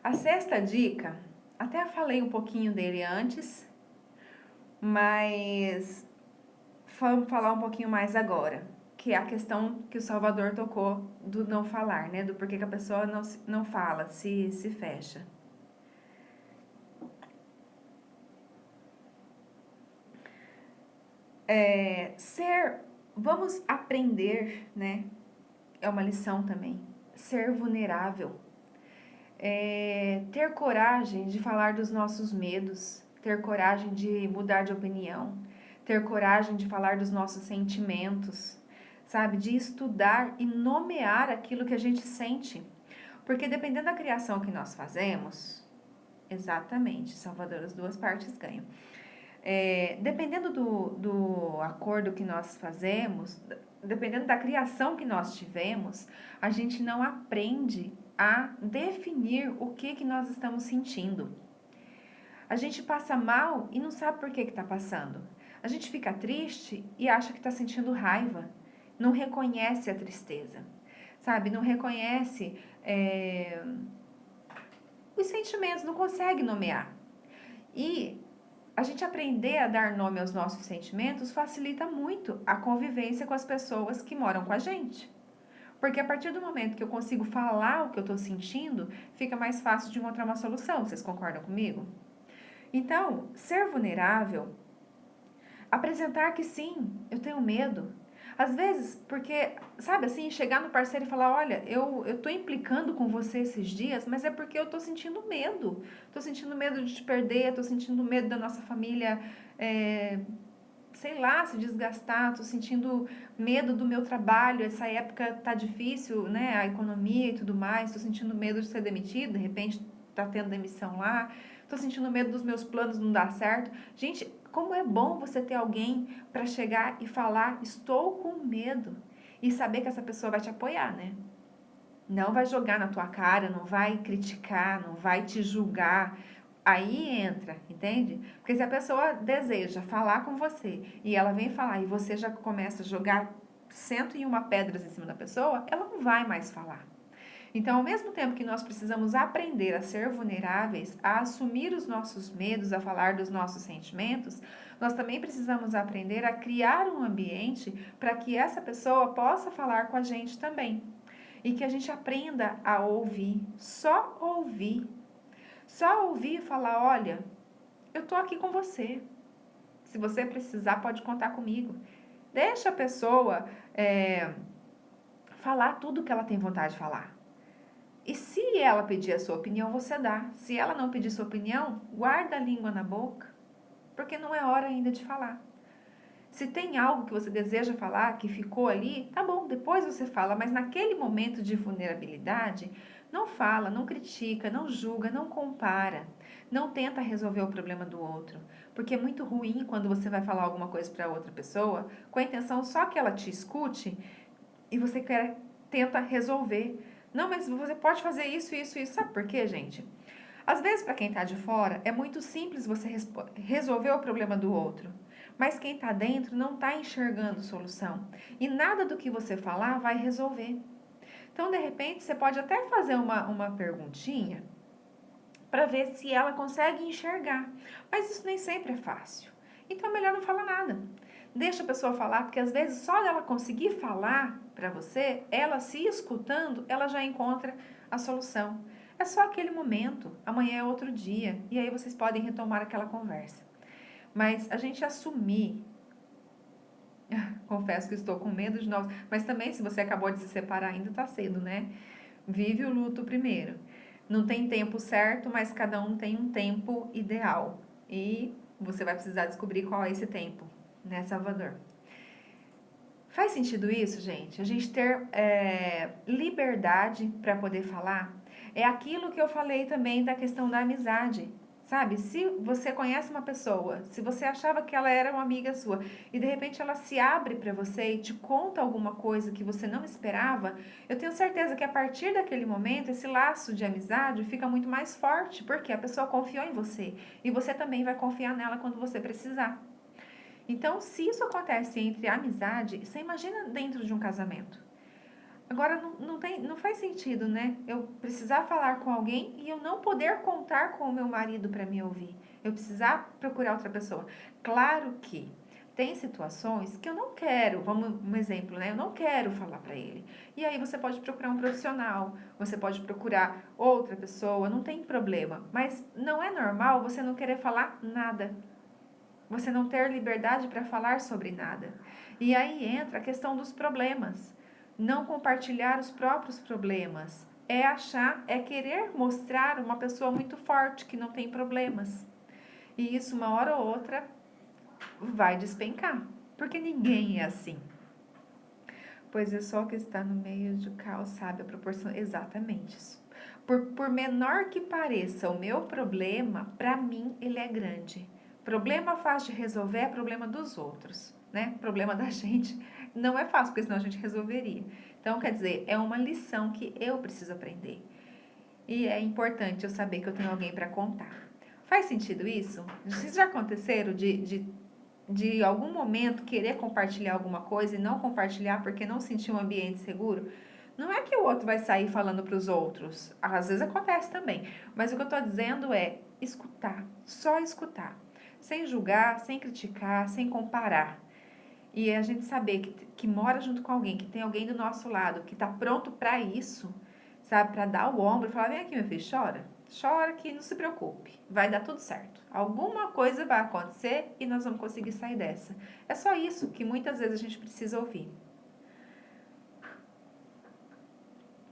Speaker 1: A sexta dica, até falei um pouquinho dele antes, mas vamos falar um pouquinho mais agora, que é a questão que o Salvador tocou do não falar, né? Do porquê que a pessoa não fala, se fecha. Vamos aprender, né? É uma lição também. Ser vulnerável. Ter coragem de falar dos nossos medos, ter coragem de mudar de opinião, ter coragem de falar dos nossos sentimentos, sabe? De estudar e nomear aquilo que a gente sente. Porque dependendo da criação que nós fazemos, exatamente, Salvador, as duas partes ganham. Dependendo do acordo que nós fazemos, dependendo da criação que nós tivemos, a gente não aprende a definir o que nós estamos sentindo. A gente passa mal e não sabe por que está passando. A gente fica triste e acha que está sentindo raiva. Não reconhece a tristeza, sabe? Não reconhece os sentimentos, não consegue nomear. E a gente aprender a dar nome aos nossos sentimentos facilita muito a convivência com as pessoas que moram com a gente. Porque a partir do momento que eu consigo falar o que eu estou sentindo, fica mais fácil de encontrar uma solução. Vocês concordam comigo? Então, ser vulnerável, apresentar que sim, eu tenho medo. Às vezes, porque, sabe assim, chegar no parceiro e falar, olha, eu tô implicando com você esses dias, mas é porque eu tô sentindo medo. Tô sentindo medo de te perder, tô sentindo medo da nossa família, sei lá, se desgastar, tô sentindo medo do meu trabalho, essa época tá difícil, né, a economia e tudo mais, tô sentindo medo de ser demitido, de repente tá tendo demissão lá, tô sentindo medo dos meus planos não dar certo. Gente, como é bom você ter alguém para chegar e falar, estou com medo, e saber que essa pessoa vai te apoiar, né? Não vai jogar na tua cara, não vai criticar, não vai te julgar. Aí entra, entende? Porque se a pessoa deseja falar com você e ela vem falar e você já começa a jogar 101 pedras em cima da pessoa, ela não vai mais falar. Então, ao mesmo tempo que nós precisamos aprender a ser vulneráveis, a assumir os nossos medos, a falar dos nossos sentimentos, nós também precisamos aprender a criar um ambiente para que essa pessoa possa falar com a gente também. E que a gente aprenda a ouvir, só ouvir. Só ouvir e falar, olha, eu tô aqui com você. Se você precisar, pode contar comigo. Deixa a pessoa falar tudo que ela tem vontade de falar. E se ela pedir a sua opinião, você dá. Se ela não pedir sua opinião, guarda a língua na boca, porque não é hora ainda de falar. Se tem algo que você deseja falar, que ficou ali, tá bom, depois você fala, mas naquele momento de vulnerabilidade, não fala, não critica, não julga, não compara, não tenta resolver o problema do outro, porque é muito ruim quando você vai falar alguma coisa para outra pessoa com a intenção só que ela te escute e você tenta resolver. Não, mas você pode fazer isso, isso, isso. Sabe por quê, gente? Às vezes, para quem está de fora, é muito simples você resolver o problema do outro. Mas quem está dentro não está enxergando solução. E nada do que você falar vai resolver. Então, de repente, você pode até fazer uma perguntinha para ver se ela consegue enxergar. Mas isso nem sempre é fácil. Então, é melhor não falar nada. Deixa a pessoa falar, porque às vezes só dela conseguir falar para você, ela se escutando, ela já encontra a solução. É só aquele momento, amanhã é outro dia, e aí vocês podem retomar aquela conversa. Mas a gente assumir, confesso que estou com medo de nós, mas também se você acabou de se separar ainda está cedo, né? Vive o luto primeiro. Não tem tempo certo, mas cada um tem um tempo ideal. E você vai precisar descobrir qual é esse tempo, né, Salvador? Faz sentido isso, gente? A gente ter liberdade para poder falar? É aquilo que eu falei também da questão da amizade. Sabe, se você conhece uma pessoa, se você achava que ela era uma amiga sua e de repente ela se abre para você e te conta alguma coisa que você não esperava, eu tenho certeza que a partir daquele momento esse laço de amizade fica muito mais forte, porque a pessoa confiou em você e você também vai confiar nela quando você precisar. Então, se isso acontece entre amizade, você imagina dentro de um casamento. Agora, não faz sentido, né? Eu precisar falar com alguém e eu não poder contar com o meu marido para me ouvir. Eu precisar procurar outra pessoa. Claro que tem situações que eu não quero, vamos um exemplo, né? Eu não quero falar para ele. E aí você pode procurar um profissional, você pode procurar outra pessoa, não tem problema. Mas não é normal você não querer falar nada. Você não ter liberdade para falar sobre nada. E aí entra a questão dos problemas. Não compartilhar os próprios problemas. É querer mostrar uma pessoa muito forte, que não tem problemas. E isso, uma hora ou outra, vai despencar. Porque ninguém é assim. Pois é só que está no meio do caos, sabe a proporção. Exatamente isso. Por menor que pareça o meu problema, para mim ele é grande. Problema fácil de resolver é problema dos outros, né? Problema da gente não é fácil, porque senão a gente resolveria. Então, quer dizer, é uma lição que eu preciso aprender. E é importante eu saber que eu tenho alguém para contar. Faz sentido isso? Vocês já aconteceram de algum momento querer compartilhar alguma coisa e não compartilhar porque não sentiu um ambiente seguro? Não é que o outro vai sair falando para os outros. Às vezes acontece também. Mas o que eu estou dizendo é escutar. Só escutar. sem julgar, sem criticar, sem comparar. E a gente saber que mora junto com alguém, que tem alguém do nosso lado, que está pronto para isso, sabe? Para dar o ombro e falar: vem aqui, meu filho, chora. Chora que não se preocupe, vai dar tudo certo. Alguma coisa vai acontecer e nós vamos conseguir sair dessa. É só isso que muitas vezes a gente precisa ouvir.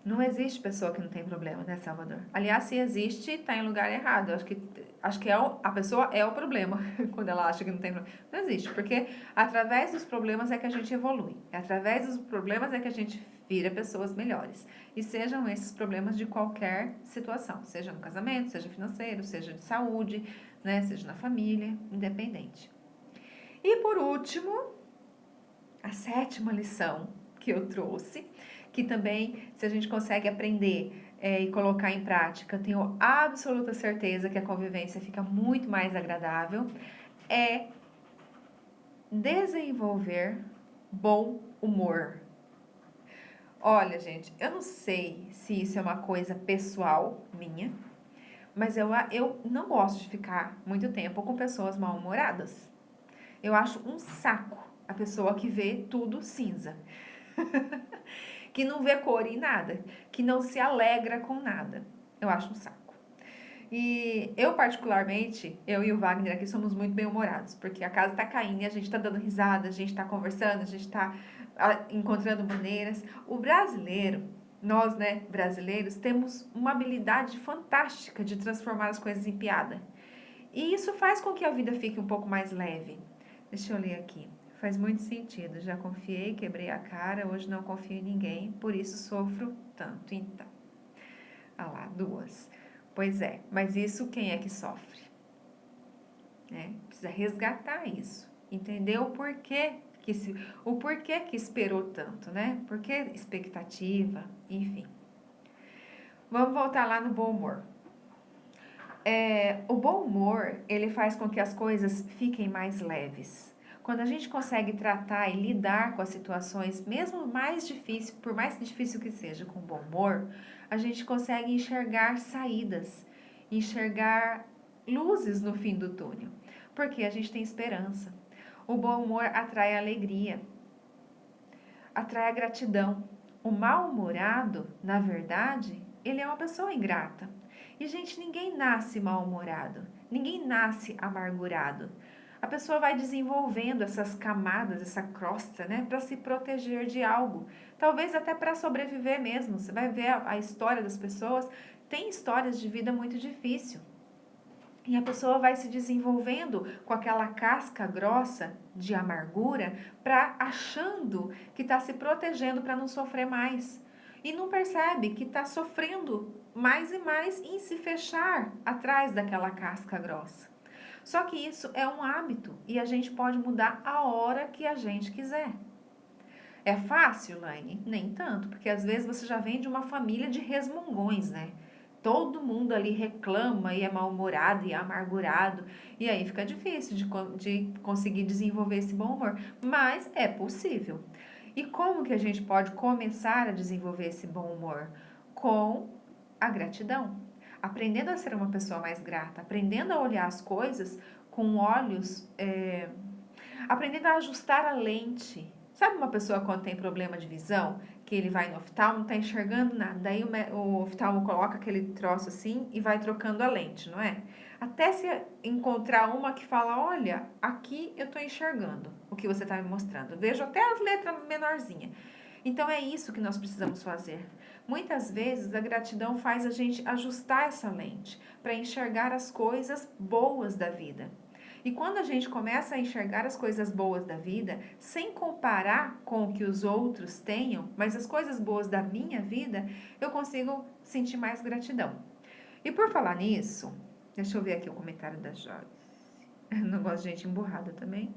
Speaker 1: Não existe pessoa que não tem problema, né, Salvador? Aliás, se existe, está em lugar errado. Acho que a pessoa é o problema quando ela acha que não tem problema. Não existe, porque através dos problemas é que a gente evolui. Através dos problemas é que a gente vira pessoas melhores. E sejam esses problemas de qualquer situação, seja no casamento, seja financeiro, seja de saúde, né, seja na família, independente. E por último, a 7ª lição que eu trouxe, que também, se a gente consegue aprender e colocar em prática, eu tenho absoluta certeza que a convivência fica muito mais agradável, é desenvolver bom humor. Olha, gente, eu não sei se isso é uma coisa pessoal minha, mas eu não gosto de ficar muito tempo com pessoas mal-humoradas. Eu acho um saco a pessoa que vê tudo cinza. Que não vê cor em nada, que não se alegra com nada. Eu acho um saco. E eu, particularmente, eu e o Wagner aqui somos muito bem-humorados, porque a casa tá caindo e a gente tá dando risada, a gente tá conversando, a gente tá encontrando maneiras. O brasileiro, nós, né, brasileiros, temos uma habilidade fantástica de transformar as coisas em piada. E isso faz com que a vida fique um pouco mais leve. Deixa eu ler aqui. Faz muito sentido. Já confiei, quebrei a cara, hoje não confio em ninguém, por isso sofro tanto. Então, ah lá, 2. Pois é, mas isso quem é que sofre? Precisa resgatar isso. Entender o porquê que esperou tanto, né? Por que expectativa, enfim. Vamos voltar lá no bom humor. O bom humor, ele faz com que as coisas fiquem mais leves. Quando a gente consegue tratar e lidar com as situações, mesmo mais difícil, por mais difícil que seja, com bom humor, a gente consegue enxergar saídas, enxergar luzes no fim do túnel, porque a gente tem esperança. O bom humor atrai alegria, atrai a gratidão. O mal-humorado, na verdade, ele é uma pessoa ingrata. E, gente, ninguém nasce mal-humorado, ninguém nasce amargurado. A pessoa vai desenvolvendo essas camadas, essa crosta, né, para se proteger de algo. Talvez até para sobreviver mesmo. Você vai ver a história das pessoas, tem histórias de vida muito difícil. E a pessoa vai se desenvolvendo com aquela casca grossa de amargura, achando que está se protegendo para não sofrer mais. E não percebe que está sofrendo mais e mais em se fechar atrás daquela casca grossa. Só que isso é um hábito e a gente pode mudar a hora que a gente quiser. É fácil, Laine? Nem tanto, porque às vezes você já vem de uma família de resmungões, né? Todo mundo ali reclama e é mal-humorado e é amargurado. E aí fica difícil de conseguir desenvolver esse bom humor. Mas é possível. E como que a gente pode começar a desenvolver esse bom humor? Com a gratidão. Aprendendo a ser uma pessoa mais grata. Aprendendo a olhar as coisas com olhos... aprendendo a ajustar a lente. Sabe uma pessoa quando tem problema de visão? Que ele vai no oftalmo, não está enxergando nada. Daí o oftalmo coloca aquele troço assim e vai trocando a lente, não é? Até se encontrar uma que fala, olha, aqui eu estou enxergando o que você está me mostrando. Vejo até as letras menorzinhas. Então é isso que nós precisamos fazer. Muitas vezes a gratidão faz a gente ajustar essa lente para enxergar as coisas boas da vida. E quando a gente começa a enxergar as coisas boas da vida, sem comparar com o que os outros tenham, mas as coisas boas da minha vida, eu consigo sentir mais gratidão. E por falar nisso, deixa eu ver aqui o comentário da Joyce. Não gosto de gente emburrada também.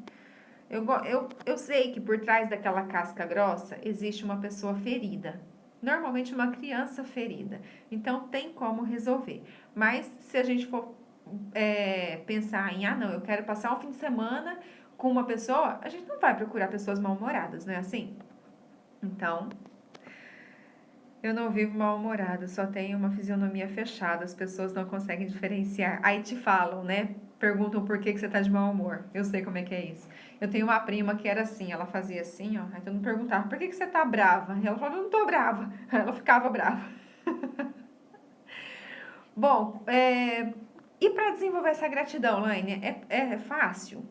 Speaker 1: Eu sei que por trás daquela casca grossa existe uma pessoa ferida. Normalmente uma criança ferida. Então tem como resolver. Mas se a gente for pensar em, não, eu quero passar um fim de semana com uma pessoa, a gente não vai procurar pessoas mal-humoradas, não é assim? Então, Eu não vivo mal-humorada, só tenho uma fisionomia fechada, as pessoas não conseguem diferenciar. Aí te falam, né? Perguntam por que você tá de mau humor. Eu sei como é que é isso. Eu tenho uma prima que era assim, ela fazia assim, ó. Aí todo mundo perguntava, por que você tá brava? E ela falava, eu não tô brava. Aí ela ficava brava. Bom, e para desenvolver essa gratidão, Laine, é fácil?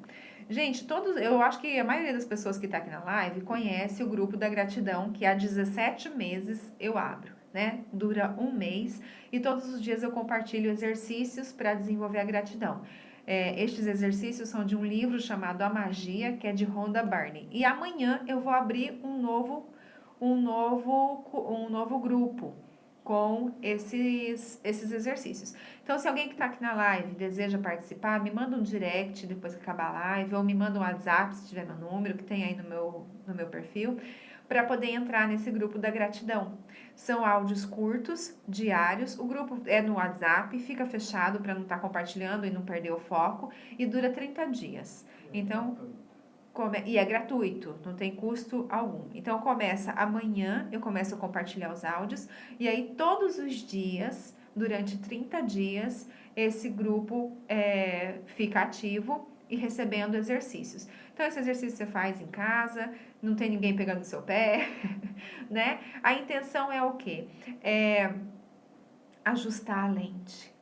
Speaker 1: Gente, eu acho que a maioria das pessoas que está aqui na live conhece o grupo da gratidão, que há 17 meses eu abro, né? Dura um mês e todos os dias eu compartilho exercícios para desenvolver a gratidão. Estes exercícios são de um livro chamado A Magia, que é de Rhonda Byrne. E amanhã eu vou abrir um novo grupo com esses exercícios. Então, se alguém que está aqui na live deseja participar, me manda um direct depois que acabar a live, ou me manda um WhatsApp, se tiver meu número, que tem aí no meu perfil, para poder entrar nesse grupo da gratidão. São áudios curtos, diários, o grupo é no WhatsApp, fica fechado para não estar compartilhando e não perder o foco, e dura 30 dias. Então, e é gratuito, não tem custo algum. Então começa amanhã, eu começo a compartilhar os áudios, e aí todos os dias, durante 30 dias, esse grupo fica ativo e recebendo exercícios. Então esse exercício você faz em casa, não tem ninguém pegando no seu pé, né? A intenção é o quê? Ajustar a lente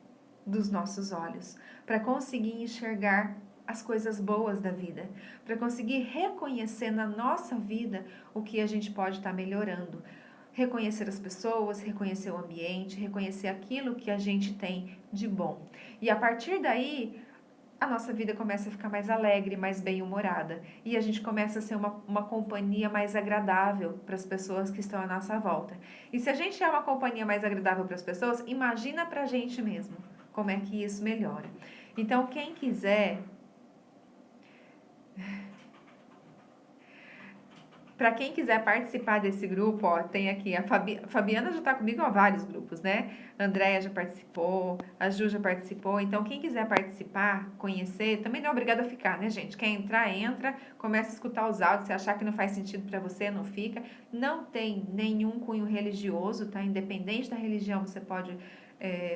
Speaker 1: dos nossos olhos, para conseguir enxergar as coisas boas da vida, para conseguir reconhecer na nossa vida o que a gente pode estar melhorando. Reconhecer as pessoas, reconhecer o ambiente, reconhecer aquilo que a gente tem de bom. E a partir daí, a nossa vida começa a ficar mais alegre, mais bem-humorada. E a gente começa a ser uma companhia mais agradável para as pessoas que estão à nossa volta. E se a gente é uma companhia mais agradável para as pessoas, imagina para a gente mesmo como é que isso melhora. Então, quem quiser, para quem quiser participar desse grupo, ó, tem aqui a Fabiana já está comigo há vários grupos, né? A Andréia já participou, a Ju já participou. Então, quem quiser participar, conhecer, também não é obrigado a ficar, né, gente? Quer entrar, entra, começa a escutar os áudios. Se achar que não faz sentido para você, não fica. Não tem nenhum cunho religioso, tá? Independente da religião, você pode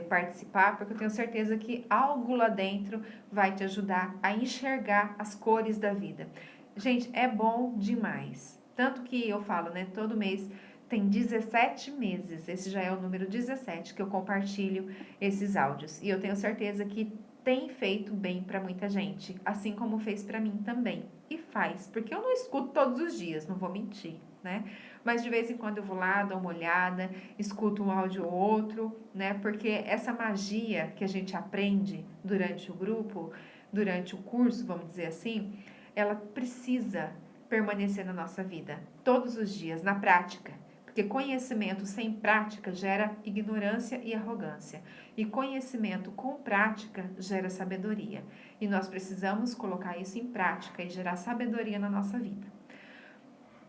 Speaker 1: participar, porque eu tenho certeza que algo lá dentro vai te ajudar a enxergar as cores da vida. Gente, é bom demais. Tanto que eu falo, né? Todo mês tem 17 meses. Esse já é o número 17 que eu compartilho esses áudios. E eu tenho certeza que tem feito bem para muita gente, assim como fez para mim também. E faz, porque eu não escuto todos os dias, não vou mentir, né? Mas de vez em quando eu vou lá, dou uma olhada, escuto um áudio ou outro, né? Porque essa magia que a gente aprende durante o grupo, durante o curso, vamos dizer assim, ela precisa permanecer na nossa vida, todos os dias, na prática. Porque conhecimento sem prática gera ignorância e arrogância. E conhecimento com prática gera sabedoria. E nós precisamos colocar isso em prática e gerar sabedoria na nossa vida.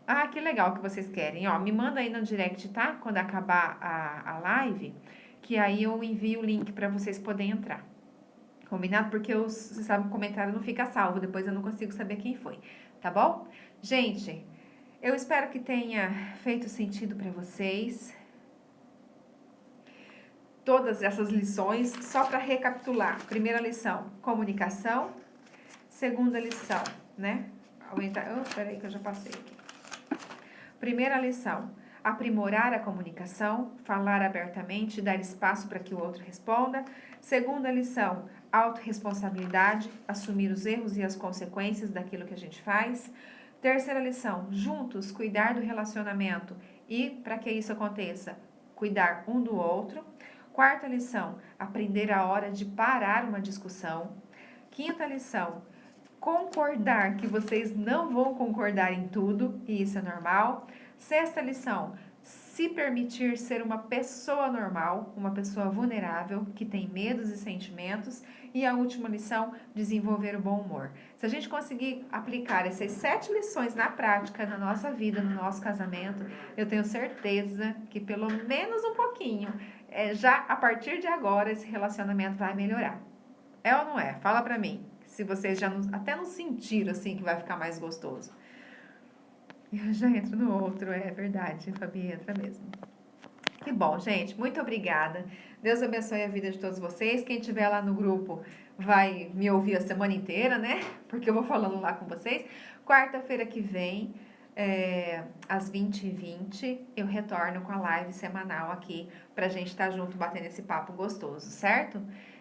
Speaker 1: Ah, que legal que vocês querem. Ó, me manda aí no direct, tá? Quando acabar a live, que aí eu envio o link para vocês poderem entrar. Combinado? Porque você sabe, o comentário não fica salvo, depois eu não consigo saber quem foi, tá bom? Gente, eu espero que tenha feito sentido para vocês todas essas lições. Só para recapitular: primeira lição, comunicação. Segunda lição, né? Peraí que eu já passei aqui. Primeira lição, aprimorar a comunicação, falar abertamente, dar espaço para que o outro responda. Segunda lição, autorresponsabilidade, assumir os erros e as consequências daquilo que a gente faz. Terceira lição, juntos, cuidar do relacionamento e, para que isso aconteça, cuidar um do outro. Quarta lição, aprender a hora de parar uma discussão. Quinta lição, concordar que vocês não vão concordar em tudo, e isso é normal. Sexta lição, se permitir ser uma pessoa normal, uma pessoa vulnerável, que tem medos e sentimentos. E a última lição, desenvolver o bom humor. Se a gente conseguir aplicar essas 7 lições na prática, na nossa vida, no nosso casamento, eu tenho certeza que pelo menos um pouquinho, já a partir de agora, esse relacionamento vai melhorar. É ou não é? Fala pra mim. Se vocês já até não sentiram assim que vai ficar mais gostoso. Eu já entro no outro, é verdade, Fabi, entra mesmo. Que bom, gente. Muito obrigada. Deus abençoe a vida de todos vocês. Quem estiver lá no grupo vai me ouvir a semana inteira, né? Porque eu vou falando lá com vocês. Quarta-feira que vem, às 20h20, eu retorno com a live semanal aqui pra gente estar junto batendo esse papo gostoso, certo?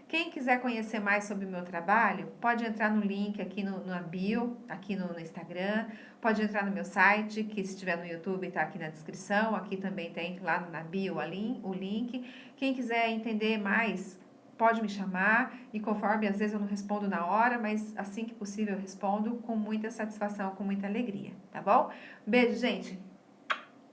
Speaker 1: Quem quiser conhecer mais sobre o meu trabalho, pode entrar no link aqui na bio, aqui no Instagram, pode entrar no meu site, que se estiver no YouTube está aqui na descrição, aqui também tem lá na bio ali, o link. Quem quiser entender mais, pode me chamar e conforme, às vezes eu não respondo na hora, mas assim que possível eu respondo com muita satisfação, com muita alegria, tá bom? Beijo, gente!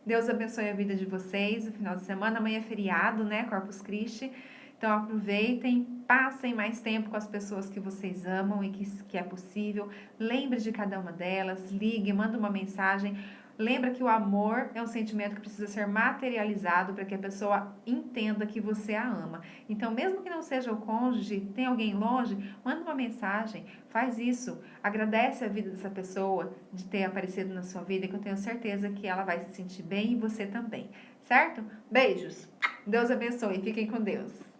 Speaker 1: Deus abençoe a vida de vocês, o final de semana, amanhã é feriado, né, Corpus Christi, então aproveitem, passem mais tempo com as pessoas que vocês amam e que é possível, lembre de cada uma delas, ligue, manda uma mensagem, lembra que o amor é um sentimento que precisa ser materializado para que a pessoa entenda que você a ama, então mesmo que não seja o cônjuge, tem alguém longe, manda uma mensagem, faz isso, agradece a vida dessa pessoa de ter aparecido na sua vida, que eu tenho certeza que ela vai se sentir bem e você também, certo? Beijos, Deus abençoe, fiquem com Deus.